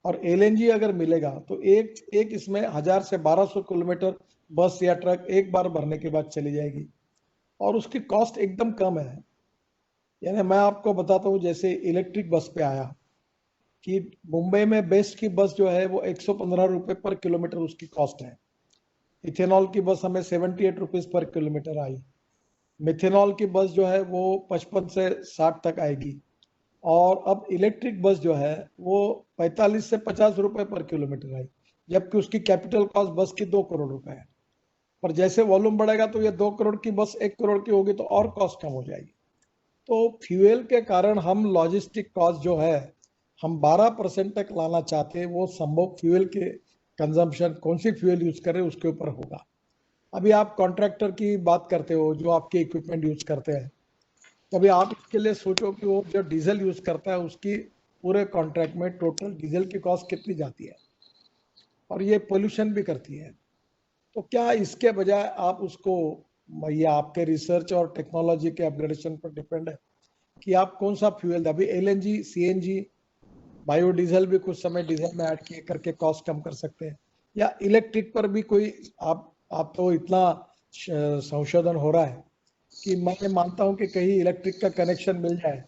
और एलएनजी अगर मिलेगा तो एक इसमें 1000 से 1200 किलोमीटर बस या ट्रक एक बार भरने के बाद चली जाएगी और उसकी कॉस्ट एकदम कम है। यानी मैं आपको बताता हूँ, जैसे इलेक्ट्रिक बस पे आया कि मुंबई में बेस्ट की बस जो है वो 115 रुपए पर किलोमीटर उसकी कॉस्ट है। इथेनॉल की बस हमें 78 rupees per kilometre I. Methanol की बस जो है वो 55 से 60 तक आएगी। और अब इलेक्ट्रिक बस जो है वो 45 से 50 रुपए पर किलोमीटर आई, जबकि उसकी कैपिटल कॉस्ट बस की 2 करोड़ रुपए है। पर जैसे वॉल्यूम बढ़ेगा तो ये 2 करोड़ की बस 1 करोड़ की होगी, तो और कॉस्ट कम हो जाएगी। तो फ्यूल के कारण हम लॉजिस्टिक कॉस्ट जो है हम 12% तक लाना चाहते हैं, वो संभव फ्यूल के कंजम्पशन, कौन सी फ्यूल यूज करें उसके ऊपर होगा। अभी आप कॉन्ट्रैक्टर की बात करते हो जो आपके इक्विपमेंट यूज करते हैं, तभी आप इसके लिए सोचो कि वो जो डीजल यूज करता है उसकी पूरे कॉन्ट्रैक्ट में टोटल डीजल की कॉस्ट कितनी जाती है, और ये पोल्यूशन भी करती है। तो क्या इसके बजाय आप उसको, ये आपके रिसर्च और टेक्नोलॉजी के अपग्रेडेशन पर डिपेंड है कि आप कौन सा फ्यूल, अभी एलएनजी, सीएनजी, बायोडीजल भी कुछ समय डीजल में ऐड किए करके कॉस्ट कम कर सकते हैं, या इलेक्ट्रिक पर भी कोई आप तो इतना संशोधन हो रहा है कि मैं मानता हूं कि कहीं इलेक्ट्रिक का कनेक्शन मिल जाए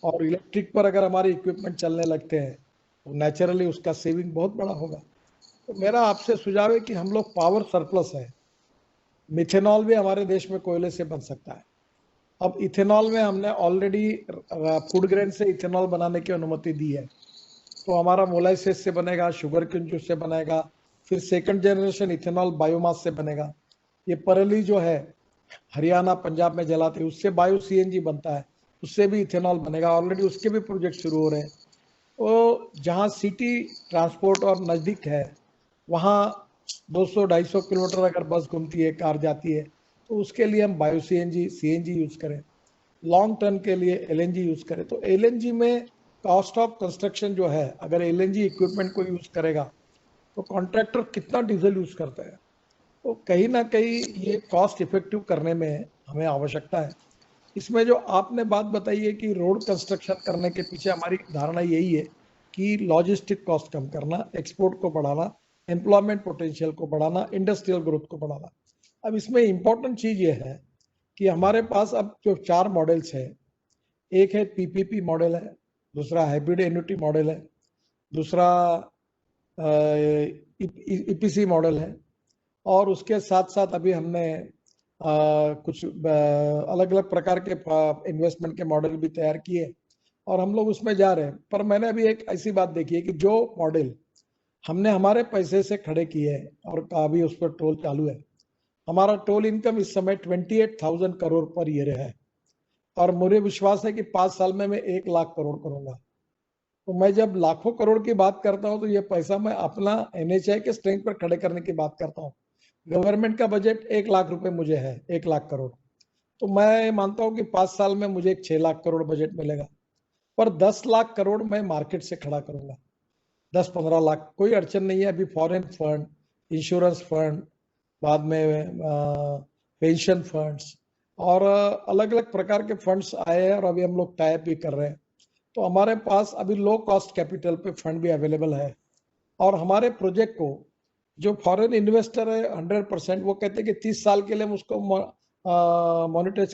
और इलेक्ट्रिक पर अगर हमारे इक्विपमेंट चलने लगते हैं तो नेचुरली उसका सेविंग बहुत बड़ा होगा। तो मेरा आपसे सुझाव है कि हम लोग पावर सरप्लस है, मिथेनॉल भी हमारे देश में कोयले से बन सकता है। अब इथेनॉल में हमने ऑलरेडी फूड ग्रेन से इथेनॉल बनाने की अनुमति दी है, तो हमारा मोलाइसिस से बनेगा, शुगर केन जूस से बनेगा, फिर सेकंड जनरेशन इथेनॉल बायोमास से बनेगा। ये परेली जो है हरियाणा पंजाब में जलाते हैं, उससे बायो सीएनजी बनता है, उससे भी इथेनॉल बनेगा, ऑलरेडी उसके भी प्रोजेक्ट शुरू हो रहे हैं। तो जहाँ सिटी ट्रांसपोर्ट और नज़दीक है वहाँ 200-250 किलोमीटर अगर बस घूमती है, कार जाती है, तो उसके लिए हम बायो सीएनजी, सीएनजी यूज करें, लॉन्ग टर्म के लिए एलएनजी यूज करें। तो एलएनजी में कॉस्ट ऑफ कंस्ट्रक्शन जो है, अगर एलएनजी इक्विपमेंट को यूज करेगा तो कॉन्ट्रैक्टर कितना डीजल यूज करता है, तो कहीं ना कहीं ये कॉस्ट इफेक्टिव करने में हमें आवश्यकता है। इसमें जो आपने बात बताई है कि रोड कंस्ट्रक्शन करने के पीछे हमारी धारणा यही है कि लॉजिस्टिक कॉस्ट कम करना, एक्सपोर्ट को बढ़ाना, एम्प्लॉयमेंट पोटेंशियल को बढ़ाना, इंडस्ट्रियल ग्रोथ को बढ़ाना। अब इसमें इंपॉर्टेंट चीज ये है कि हमारे पास अब जो 4 मॉडल्स है, एक है पीपीपी मॉडल है, दूसरा हाइब्रिड एन्युटी मॉडल है, दूसरा ईपीसी मॉडल है, और उसके साथ साथ अभी हमने कुछ अलग अलग प्रकार के इन्वेस्टमेंट के मॉडल भी तैयार किए और हम लोग उसमें जा रहे हैं। पर मैंने अभी एक ऐसी बात देखी है कि जो मॉडल हमने हमारे पैसे से खड़े किए हैं और अभी उस पर टोल चालू है, हमारा टोल इनकम इस समय 28,000 करोड़ पर ईयर है और मुझे विश्वास है कि 5 साल में मैं 1 लाख करोड़ करूंगा। तो मैं जब लाखों करोड़ की बात करता हूं तो ये पैसा मैं अपना एनएचआई के स्ट्रेंथ पर खड़े करने की बात करता हूं। गवर्नमेंट का बजट 1 लाख रुपए मुझे है, 1 लाख करोड़, तो मैं मानता हूं कि 5 साल में मुझे एक 6 लाख करोड़ बजट मिलेगा, पर 10 लाख करोड़ मैं मार्केट से खड़ा करूंगा। 10-15 लाख कोई अड़चन नहीं है। अभी फॉरेन फंड, इंश्योरेंस फंड, बाद में पेंशन फंड्स और अलग अलग प्रकार के फंड्स आए हैं और अभी हम लोग टाइप भी कर रहे हैं। तो हमारे पास अभी लो कॉस्ट कैपिटल पे फंड भी अवेलेबल है और हमारे प्रोजेक्ट को जो फॉरेन इन्वेस्टर है 100% वो कहते हैं कि 30 साल के लिए हम उसको मोनेटाइज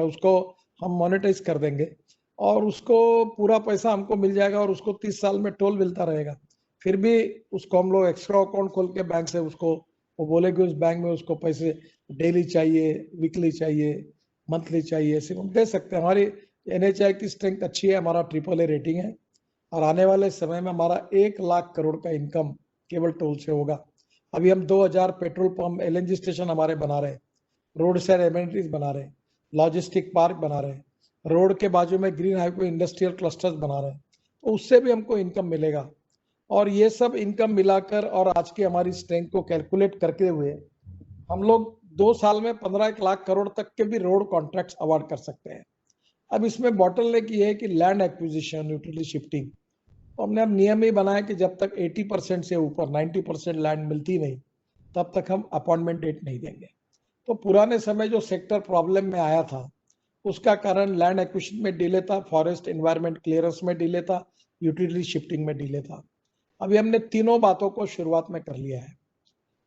उसको हम मोनेटाइज कर देंगे और उसको पूरा पैसा हमको मिल जाएगा और उसको 30 साल में टोल मिलता रहेगा। फिर भी उसको हम लोग एक्स्ट्रा अकाउंट खोल के बैंक से उसको वो बोले कि उस बैंक में उसको पैसे डेली चाहिए, वीकली चाहिए, मंथली चाहिए, सिर्फ हम दे सकते हैं। हमारी एनएचआई की स्ट्रेंथ अच्छी है, हमारा AAA रेटिंग है और आने वाले समय में हमारा 1 लाख करोड़ का इनकम केवल टोल से होगा। अभी हम 2000 पेट्रोल पंप, LNG स्टेशन हमारे बना रहे हैं, रोड साइड एमिनिटीज बना रहे हैं, लॉजिस्टिक पार्क बना रहे हैं, रोड के बाजू में ग्रीन हाईवे इंडस्ट्रियल क्लस्टर्स बना रहे हैं, तो उससे भी हमको इनकम मिलेगा। और ये सब इनकम मिलाकर और आज की हमारी स्ट्रेंथ को कैलकुलेट करके हुए हम लोग 2 साल में 15 लाख करोड़ तक के भी रोड कॉन्ट्रैक्ट्स अवार्ड कर सकते हैं। अब इसमें बॉटलनेक ये है कि लैंड एक्विजिशन, यूटिलिटी शिफ्टिंग, तो हमने अब नियम ही बनाया कि जब तक 80% से ऊपर 90% लैंड मिलती नहीं तब तक हम अपॉइंटमेंट डेट नहीं देंगे। तो पुराने समय जो सेक्टर प्रॉब्लम में आया था उसका कारण लैंड एक्विजिशन में डिले था, फॉरेस्ट एनवायरनमेंट क्लियरेंस में डिले था, यूटिलिटी शिफ्टिंग में डिले था। अभी हमने तीनों बातों को शुरुआत में कर लिया है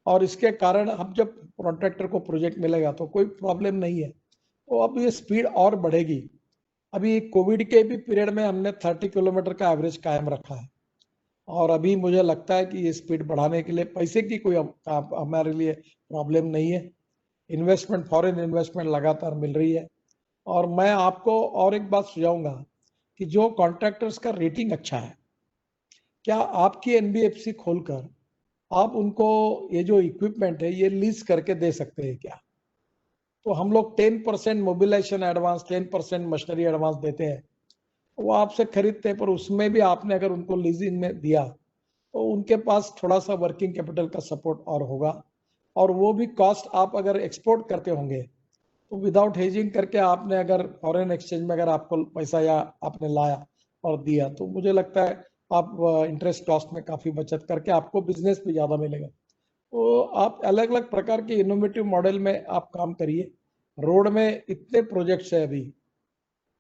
और इसके कारण अब जब कॉन्ट्रैक्टर को प्रोजेक्ट मिलेगा तो कोई प्रॉब्लम नहीं है। तो अब ये स्पीड और बढ़ेगी। अभी कोविड के भी पीरियड में हमने 30 किलोमीटर का एवरेज कायम रखा है और अभी मुझे लगता है कि ये स्पीड बढ़ाने के लिए पैसे की कोई हमारे लिए प्रॉब्लम नहीं है। इन्वेस्टमेंट, फॉरेन इन्वेस्टमेंट लगातार मिल रही है और मैं आपको और एक बात सुझाऊंगा कि जो कॉन्ट्रैक्टर्स का रेटिंग अच्छा है, क्या आपकी एनबीएफसी खोलकर आप उनको ये जो इक्विपमेंट है ये लीज करके दे सकते हैं क्या? तो हम लोग 10% मोबिलाइजेशन एडवांस, 10% मशीनरी एडवांस देते हैं, वो आपसे खरीदते हैं, पर उसमें भी आपने अगर उनको लीजिंग में दिया तो उनके पास थोड़ा सा वर्किंग कैपिटल का सपोर्ट और होगा और वो भी कॉस्ट आप अगर एक्सपोर्ट करते होंगे तो विदाउट हेजिंग करके आपने अगर फॉरेन एक्सचेंज में अगर आपको पैसा या आपने लाया और दिया तो मुझे लगता है आप इंटरेस्ट कॉस्ट में काफी बचत करके आपको बिजनेस भी ज्यादा मिलेगा। तो आप अलग अलग प्रकार के इनोवेटिव मॉडल में आप काम करिए। रोड में इतने प्रोजेक्ट्स है अभी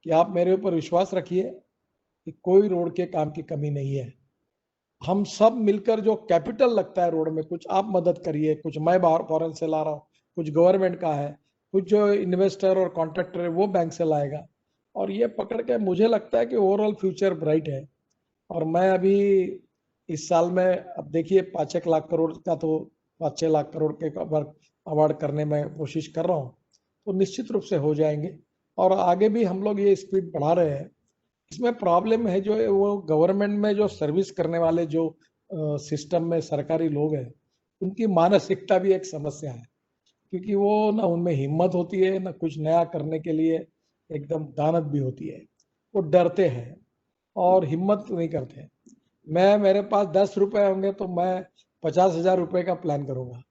कि आप मेरे ऊपर विश्वास रखिए कि कोई रोड के काम की कमी नहीं है। हम सब मिलकर जो कैपिटल लगता है रोड में, कुछ आप मदद करिए, कुछ मैं बाहर फॉरेन से ला रहा हूँ, कुछ गवर्नमेंट का है, कुछ जो इन्वेस्टर और कॉन्ट्रैक्टर है वो बैंक से लाएगा और ये पकड़ के मुझे लगता है कि ओवरऑल फ्यूचर ब्राइट है। और मैं अभी इस साल में अब देखिए 5-1 लाख करोड़ का तो 5-6 लाख करोड़ के अवार्ड करने में कोशिश कर रहा हूँ, तो निश्चित रूप से हो जाएंगे और आगे भी हम लोग ये स्पीड बढ़ा रहे हैं। इसमें प्रॉब्लम है जो वो गवर्नमेंट में जो सर्विस करने वाले जो सिस्टम में सरकारी लोग हैं उनकी मानसिकता भी एक समस्या है, क्योंकि वो ना उनमें हिम्मत होती है ना कुछ नया करने के लिए एकदम दानत भी होती है, वो डरते हैं और हिम्मत नहीं करते। मेरे पास 10 रुपए होंगे तो मैं 50,000 रुपए का प्लान करूंगा,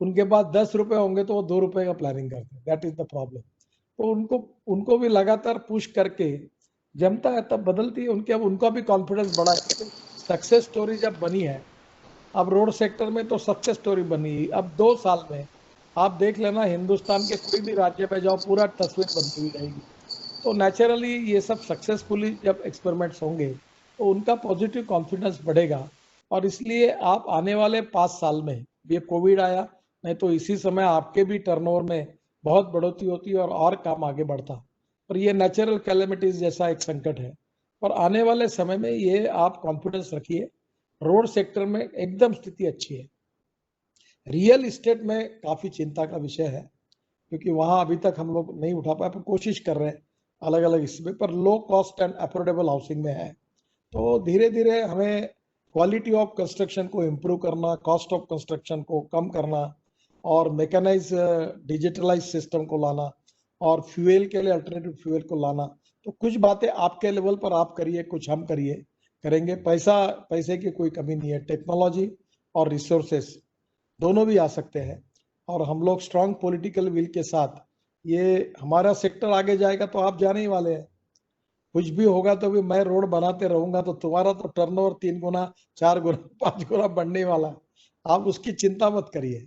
उनके पास 10 रुपए होंगे तो वो 2 रुपए का प्लानिंग करते हैं। That is the problem. तो उनको भी लगातार पुश करके जमता है तब बदलती है उनके, अब उनका भी कॉन्फिडेंस बढ़ा है। सक्सेस स्टोरी जब बनी है, अब रोड सेक्टर में तो सक्सेस स्टोरी बनी, अब 2 साल में आप देख लेना हिंदुस्तान के कोई भी राज्य में जाओ पूरा तस्वीर बनती हुई रहेगी। तो नेचुरली ये सब सक्सेसफुली जब एक्सपेरिमेंट्स होंगे तो उनका पॉजिटिव कॉन्फिडेंस बढ़ेगा और इसलिए आप आने वाले 5 साल में, ये कोविड आया नहीं तो इसी समय आपके भी टर्नओवर में बहुत बढ़ोतरी होती और काम आगे बढ़ता, पर ये नेचुरल कैलेमिटीज जैसा एक संकट है और आने वाले समय में ये आप कॉन्फिडेंस रखिए, रोड सेक्टर में एकदम स्थिति अच्छी है। रियल इस्टेट में काफी चिंता का विषय है, क्योंकि वहां अभी तक हम लोग नहीं उठा पाए, पर कोशिश कर रहे हैं अलग अलग इसमें, पर low cost and affordable housing में है। तो धीरे धीरे हमें क्वालिटी ऑफ कंस्ट्रक्शन को इम्प्रूव करना, कॉस्ट ऑफ कंस्ट्रक्शन को कम करना, और मैकेनाइज डिजिटलाइज सिस्टम को लाना, और फ्यूल के लिए अल्टरनेटिव फ्यूल को लाना। तो कुछ बातें आपके लेवल पर आप करिए, कुछ हम करेंगे। पैसे की कोई कमी नहीं है, टेक्नोलॉजी और रिसोर्सेस दोनों भी आ सकते हैं, और हम लोग स्ट्रांग पॉलिटिकल विल के साथ ये हमारा सेक्टर आगे जाएगा। तो आप जाने ही वाले हैं, कुछ भी होगा तो भी मैं रोड बनाते रहूंगा, तो तुम्हारा तो टर्नओवर 3 गुना 4 गुना 5 गुना बढ़ने वाला है। आप उसकी चिंता मत करिए,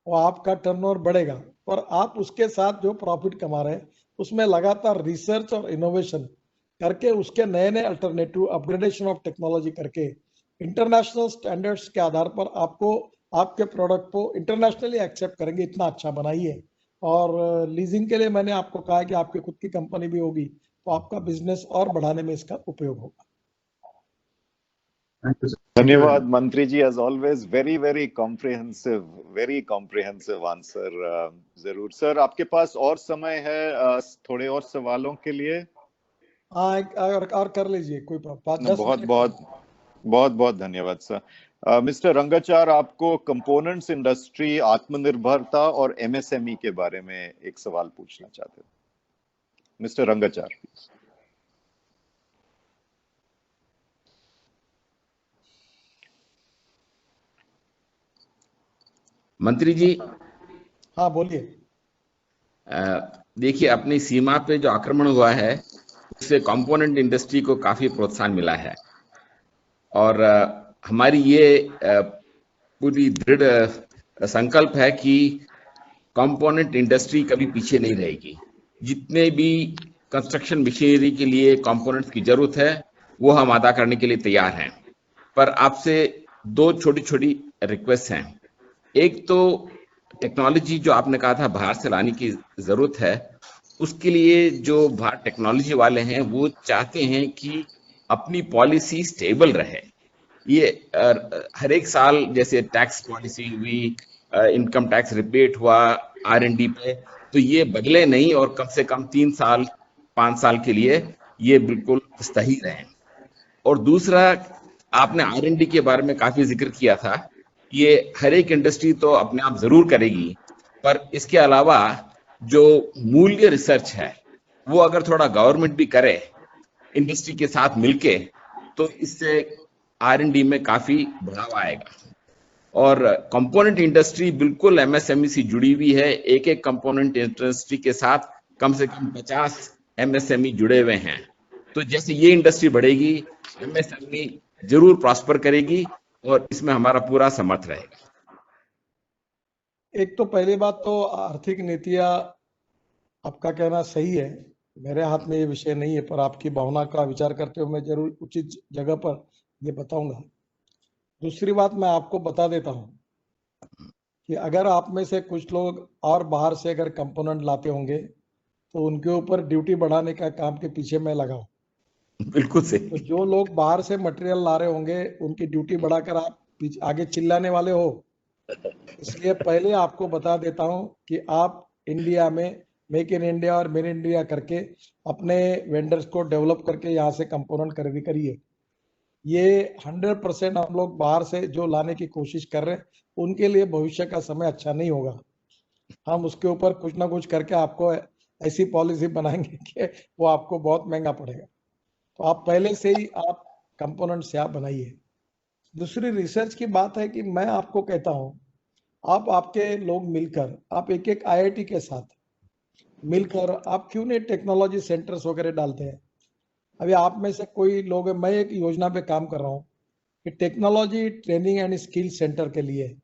वो आपका टर्नओवर बढ़ेगा, और आप उसके साथ जो प्रॉफिट कमा रहे हैं उसमें लगातार रिसर्च और इनोवेशन करके, उसके नए नए अल्टरनेटिव अपग्रेडेशन ऑफ टेक्नोलॉजी करके, इंटरनेशनल स्टैंडर्ड्स के आधार पर आपको आपके प्रोडक्ट को इंटरनेशनली एक्सेप्ट करेंगे, इतना अच्छा बनाइए। और लीजिंग के लिए मैंने आपको कहा है कि आपकी खुद की कंपनी भी होगी, तो आपका बिजनेस और बढ़ाने में इसका उपयोग होगा। धन्यवाद मंत्री ji, as always very comprehensive answer. जरूर सर, आपके पास और समय है थोड़े और सवालों के लिए? हाँ, और कर लीजिए, कोई 5-10 मिनट। बहुत धन्यवाद सर। मिस्टर रंगाचार, आपको कंपोनेंट्स इंडस्ट्री, आत्मनिर्भरता और एमएसएमई के बारे में एक सवाल पूछना चाहते हैं। मिस्टर रंगाचार। मंत्री जी। हाँ बोलिए। देखिए, अपनी सीमा पे जो आक्रमण हुआ है उससे कंपोनेंट इंडस्ट्री को काफी प्रोत्साहन मिला है, और हमारी ये पूरी दृढ़ संकल्प है कि कंपोनेंट इंडस्ट्री कभी पीछे नहीं रहेगी। जितने भी कंस्ट्रक्शन मशीनरी के लिए कंपोनेंट्स की जरूरत है वो हम अदा करने के लिए तैयार हैं। पर आपसे 2 छोटी रिक्वेस्ट हैं। एक तो टेक्नोलॉजी जो आपने कहा था बाहर से लाने की जरूरत है, उसके लिए जो बाहर टेक्नोलॉजी वाले हैं वो चाहते हैं कि अपनी पॉलिसी स्टेबल रहे। ये हर एक साल जैसे टैक्स पॉलिसी हुई, इनकम टैक्स रिबेट हुआ R&D पे, तो ये बदले नहीं, और कम से कम 3 साल 5 साल के लिए ये बिल्कुल सही रहे। और दूसरा, आपने R&D के बारे में काफी जिक्र किया था। ये हर एक इंडस्ट्री तो अपने आप जरूर करेगी, पर इसके अलावा जो मूल्य रिसर्च है वो अगर थोड़ा गवर्नमेंट भी करे इंडस्ट्री के साथ मिलके, तो इससे R&D में काफी बढ़ावा आएगा। और कंपोनेंट इंडस्ट्री बिल्कुल MSME से जुड़ी हुई है। एक कंपोनेंट इंडस्ट्री के साथ कम से कम 50 MSME जुड़े हुए हैं। तो जैसे ये इंडस्ट्री बढ़ेगी, MSME जरूर प्रॉस्पर करेगी, और इसमें हमारा पूरा समर्थ रहेगा। एक तो पहली बात तो आर्थिक नीतियां, आपका कहना सही है, मेरे हाथ में ये विषय नहीं है, पर आपकी भावना का विचार करते हुए मैं जरूर उचित जगह पर ये बताऊंगा। दूसरी बात मैं आपको बता देता हूं कि अगर आप में से कुछ लोग और बाहर से अगर कंपोनेंट लाते होंगे तो उनके ऊपर ड्यूटी बढ़ाने का काम के पीछे मैं लगा हूं। बिल्कुल सही। तो जो लोग बाहर से मटेरियल ला रहे होंगे उनकी ड्यूटी बढ़ाकर आप आगे चिल्लाने वाले हो, इसलिए पहले आपको बता देता हूं कि आप इंडिया में मेक इन इंडिया और मेड इन इंडिया करके अपने वेंडर्स को डेवलप करके यहाँ से कंपोनेंट खरीदी करिए। ये 100% हम लोग बाहर से जो लाने की कोशिश कर रहे हैं उनके लिए भविष्य का समय अच्छा नहीं होगा। हम उसके ऊपर कुछ ना कुछ करके आपको ऐसी पॉलिसी बनाएंगे कि वो आपको बहुत महंगा पड़ेगा। तो आप पहले से ही आप कंपोनेंट से आप बनाइए। दूसरी रिसर्च की बात है कि मैं आपको कहता हूं, आप आपके लोग मिलकर, आप एक IIT के साथ मिलकर आप क्यों नहीं टेक्नोलॉजी सेंटर्स वगैरह डालते हैं। अभी आप में से कोई लोग है, मैं एक योजना पे काम कर रहा हूँ कि technology training and skill centre के लिए,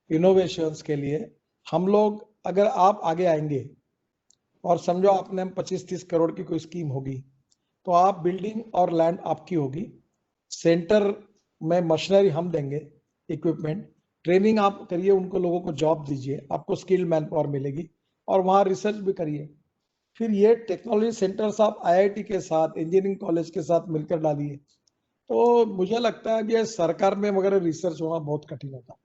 इनोवेशंस के लिए हम लोग, अगर आप आगे आएंगे और समझो आपने 25-30 करोड़ की कोई स्कीम होगी, तो आप बिल्डिंग और लैंड आपकी होगी, सेंटर में मशीनरी हम देंगे, इक्विपमेंट, ट्रेनिंग आप करिए, उनको लोगों को जॉब दीजिए, आपको स्किल्ड मैन पावर मिलेगी, और वहां रिसर्च भी करिए। फिर ये टेक्नोलॉजी सेंटर्स आप IIT के साथ, इंजीनियरिंग कॉलेज के साथ मिलकर डालिए, तो मुझे लगता है ये सरकार में वगैरह रिसर्च होना बहुत कठिन होता।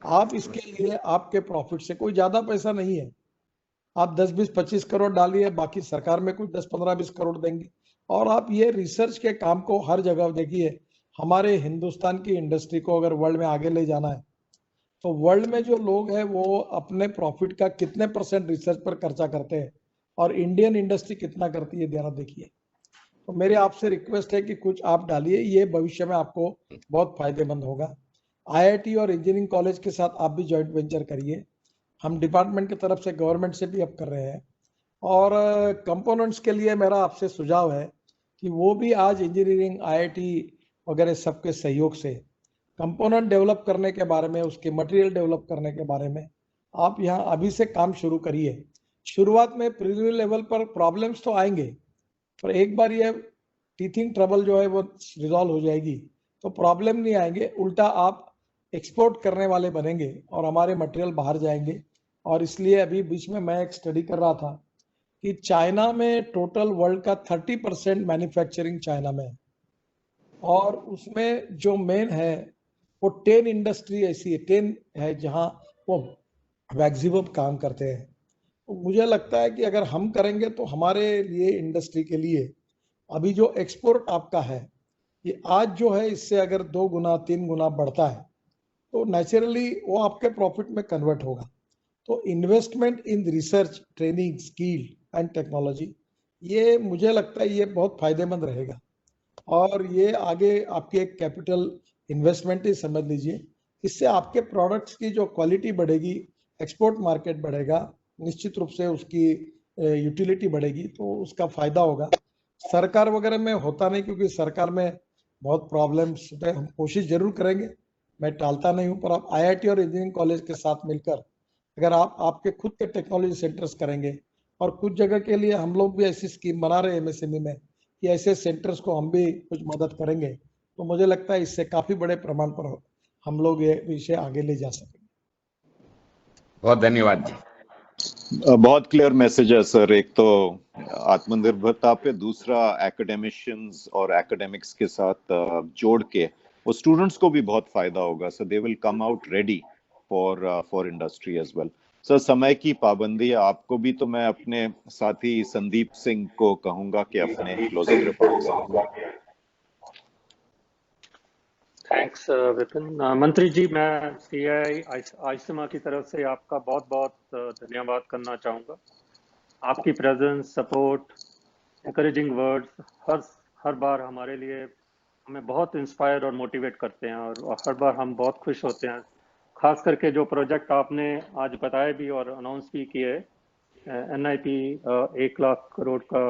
आप इसके लिए आपके प्रॉफिट से, कोई ज्यादा पैसा नहीं है, आप 10, 20, 25 करोड़ डालिए, बाकी सरकार में कुछ 10, 15, 20 करोड़ देंगे, और आप ये रिसर्च के काम को हर जगह देखिए। हमारे हिंदुस्तान की इंडस्ट्री को अगर वर्ल्ड में आगे ले जाना है, तो वर्ल्ड में जो लोग हैं वो अपने प्रॉफिट का कितने % रिसर्च पर खर्चा करते हैं और इंडियन इंडस्ट्री कितना करती है, जरा देखिए। तो मेरी आपसे रिक्वेस्ट है कि कुछ आप डालिए, ये भविष्य में आपको बहुत फायदेमंद होगा। IIT और इंजीनियरिंग कॉलेज के साथ आप भी जॉइंट वेंचर करिए। हम डिपार्टमेंट की तरफ से, गवर्नमेंट से भी अब कर रहे हैं। और कंपोनेंट्स के लिए मेरा आपसे सुझाव है कि वो भी आज इंजीनियरिंग, IIT वगैरह सबके सहयोग से कंपोनेंट डेवलप करने के बारे में, उसके मटेरियल डेवलप करने के बारे में आप यहाँ अभी से काम शुरू करिए। शुरुआत में प्रीलिमिनरी लेवल पर प्रॉब्लम्स तो आएंगे, पर एक बार ये टीथिंग ट्रबल जो है वो रिजॉल्व हो जाएगी तो प्रॉब्लम नहीं आएंगे, उल्टा आप एक्सपोर्ट करने वाले बनेंगे और हमारे मटेरियल बाहर जाएंगे। और इसलिए अभी बीच में मैं एक स्टडी कर रहा था कि चाइना में टोटल वर्ल्ड का 30% मैन्युफैक्चरिंग चाइना में है, और उसमें जो मेन है वो 10 इंडस्ट्री ऐसी है, 10 है जहां वो मैक्सिमम काम करते हैं। तो मुझे लगता है कि अगर हम करेंगे तो हमारे लिए, इंडस्ट्री के लिए, अभी जो एक्सपोर्ट आपका है ये आज जो है इससे अगर 2 गुना 3 गुना बढ़ता है तो नेचुरली वो आपके प्रॉफिट में कन्वर्ट होगा। तो investment in research, training, skill and technology, ये मुझे लगता है ये बहुत फायदेमंद रहेगा। और ये आगे आपके एक कैपिटल इन्वेस्टमेंट ही समझ लीजिए। इससे आपके प्रोडक्ट्स की जो क्वालिटी बढ़ेगी, एक्सपोर्ट मार्केट बढ़ेगा, निश्चित रूप से उसकी यूटिलिटी बढ़ेगी, तो उसका फायदा होगा। सरकार वगैरह में होता नहीं, क्योंकि सरकार में बहुत प्रॉब्लम्स है। हम कोशिश जरूर करेंगे, मैं टालता नहीं हूँ, पर आप IIT और इंजीनियरिंग कॉलेज के साथ मिलकर अगर आप आपके खुद के टेक्नोलॉजी सेंटर्स करेंगे, और कुछ जगह के लिए हम लोग भी ऐसी स्कीम बना रहे हैं MSME में कि ऐसे सेंटर्स को हम भी कुछ मदद करेंगे, तो मुझे लगता है इससे काफी बड़े प्रमाण पर हम लोग ये विषय आगे ले जा सकेंगे। बहुत धन्यवाद जी। बहुत क्लियर मैसेज है सर। एक तो आत्मनिर्भरता पे, दूसरा एकेडमिशियंस और एकेडमिक्स के साथ जोड़ के वो स्टूडेंट्स को भी बहुत फायदा होगा। So they will come out ready for industry as well. Sir, समय की पाबंदी है, आपको भी, तो मैं अपने साथी संदीप सिंह को कहूंगा कि अपने क्लोजिंग रिमार्क्स। थैंक्स विपिन। मंत्री जी, मैं CII आइसमा की तरफ से आपका बहुत बहुत धन्यवाद करना चाहूँगा। आपकी प्रेजेंस, सपोर्ट, एनकरेजिंग वर्ड्स हर बार हमारे लिए, हमें बहुत इंस्पायर और मोटिवेट करते हैं, और हर बार हम बहुत खुश होते हैं। खास करके जो प्रोजेक्ट आपने आज बताए भी और अनाउंस भी किए, NIP 1 लाख करोड़ का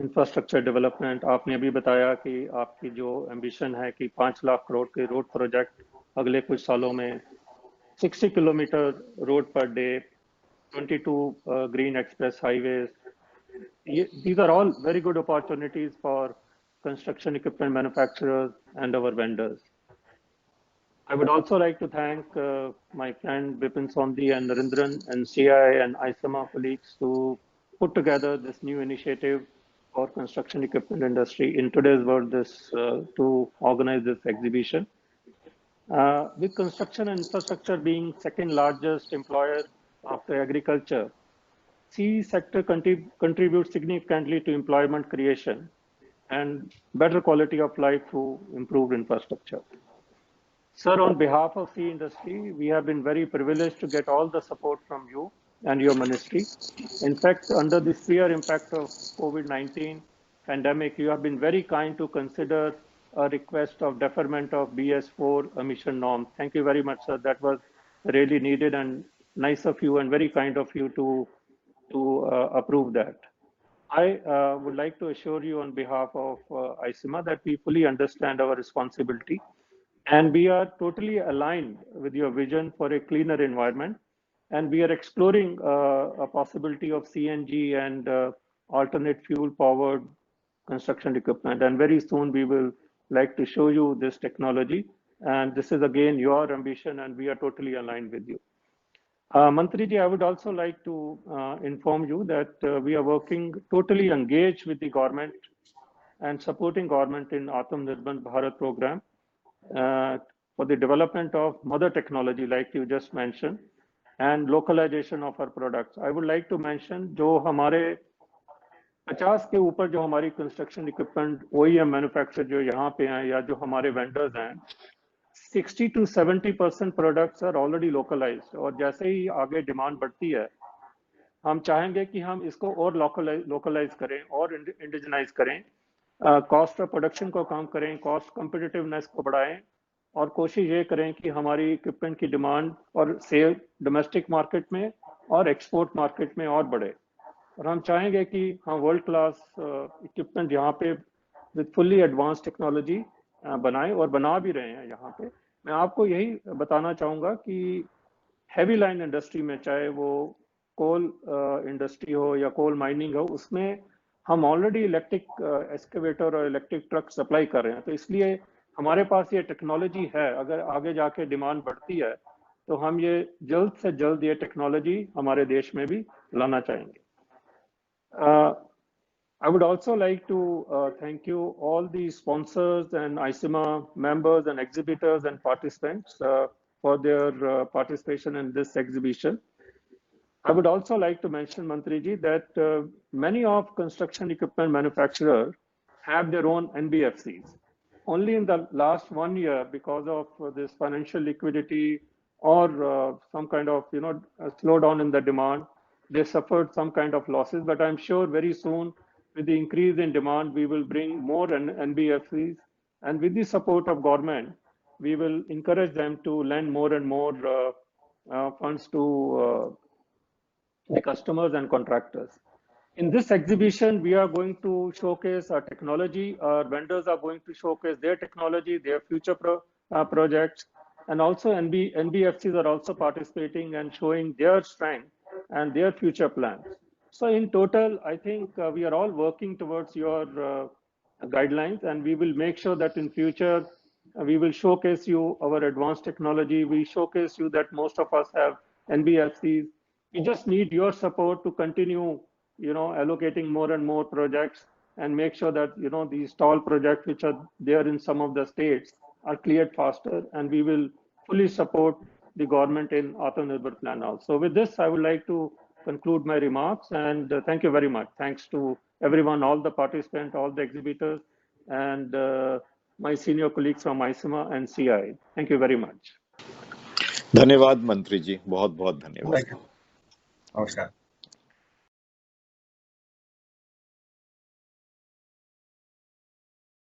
इंफ्रास्ट्रक्चर डेवलपमेंट, आपने अभी बताया कि आपकी जो एम्बिशन है कि 5 लाख करोड़ के रोड प्रोजेक्ट अगले कुछ सालों में, 60 kilometre road per day, 22 green express highways, these are all very good opportunities for construction equipment manufacturers and our vendors. I would also like to thank my friend Bipin Sondhi and Narendran and CII and ISMA colleagues to put together this new initiative for construction equipment industry in today's world, to organize this exhibition. With construction and infrastructure being second largest employer after agriculture, CE sector contributes significantly to employment creation and better quality of life through improved infrastructure. Sir, on behalf of CE industry, we have been very privileged to get all the support from you and your ministry. In fact, under the severe impact of COVID-19 pandemic, you have been very kind to consider a request of deferment of BS4 emission norm. Thank you very much, sir. That was really needed and nice of you and very kind of you to approve that. I would like to assure you on behalf of ISMA that we fully understand our responsibility and we are totally aligned with your vision for a cleaner environment. And we are exploring a possibility of CNG and alternate fuel powered construction equipment. And very soon we will like to show you this technology. And this is again your ambition and we are totally aligned with you. Mantri ji, I would also like to inform you that we are working totally engaged with the government and supporting government in Atmanirbhar Bharat program for the development of mother technology, like you just mentioned, and localization of our products. I would like to mention जो हमारे 50 के ऊपर जो हमारी construction equipment OEM manufacture जो यहाँ पे हैं या जो हमारे वेंडर्स हैं, 60 to 70% products are already localised, और जैसे ही आगे डिमांड बढ़ती है हम चाहेंगे कि हम इसको और लोकलाइज करें और इंडिजनाइज करें, कॉस्ट ऑफ प्रोडक्शन को कम करें, कॉस्ट कॉम्पिटिटिवनेस को बढ़ाएं और कोशिश ये करें कि हमारी इक्विपमेंट की डिमांड और सेल डोमेस्टिक मार्केट में और एक्सपोर्ट मार्केट में और बढ़े। और हम चाहेंगे कि हम वर्ल्ड क्लास इक्विपमेंट यहाँ पे विद फुल्ली एडवांस टेक्नोलॉजी बनाएं और बना भी रहे हैं यहाँ पे। मैं आपको यही बताना चाहूँगा कि हैवी लाइन इंडस्ट्री में, चाहे वो कोल इंडस्ट्री हो या कोल माइनिंग हो, उसमें हम ऑलरेडी इलेक्ट्रिक एक्सकेवेटर और इलेक्ट्रिक ट्रक सप्लाई कर रहे हैं। तो इसलिए हमारे पास ये टेक्नोलॉजी है, अगर आगे जाके डिमांड बढ़ती है तो हम ये जल्द से जल्द ये टेक्नोलॉजी हमारे देश में भी लाना चाहेंगे। I would also like to thank you all the sponsors and ICIMA members and exhibitors and participants for their participation in this exhibition. I would also like to mention, Mantri ji, that many of construction equipment manufacturers have their own NBFCs. Only in the last 1 year, because of this financial liquidity or some kind of slowdown in the demand, they suffered some kind of losses. But I'm sure very soon, with the increase in demand, we will bring more NBFCs, and with the support of government, we will encourage them to lend more and more funds to the customers and contractors. In this exhibition, we are going to showcase our technology. Our vendors are going to showcase their technology, their future projects, and also NBFCs are also participating and showing their strength and their future plans. So in total, I think we are all working towards your guidelines, and we will make sure that in future, we will showcase you our advanced technology. We showcase you that most of us have NBFCs. We just need your support to continue, allocating more and more projects and make sure that, these stall projects which are there in some of the states are cleared faster, and we will fully support the government in Atmanirbhar plan also. With this, I would like to conclude my remarks, and thank you very much. Thanks to everyone, all the participants, all the exhibitors, and my senior colleagues from ICIMA and CI. Thank you very much. धन्यवाद मंत्री जी, बहुत बहुत धन्यवाद। नमस्कार।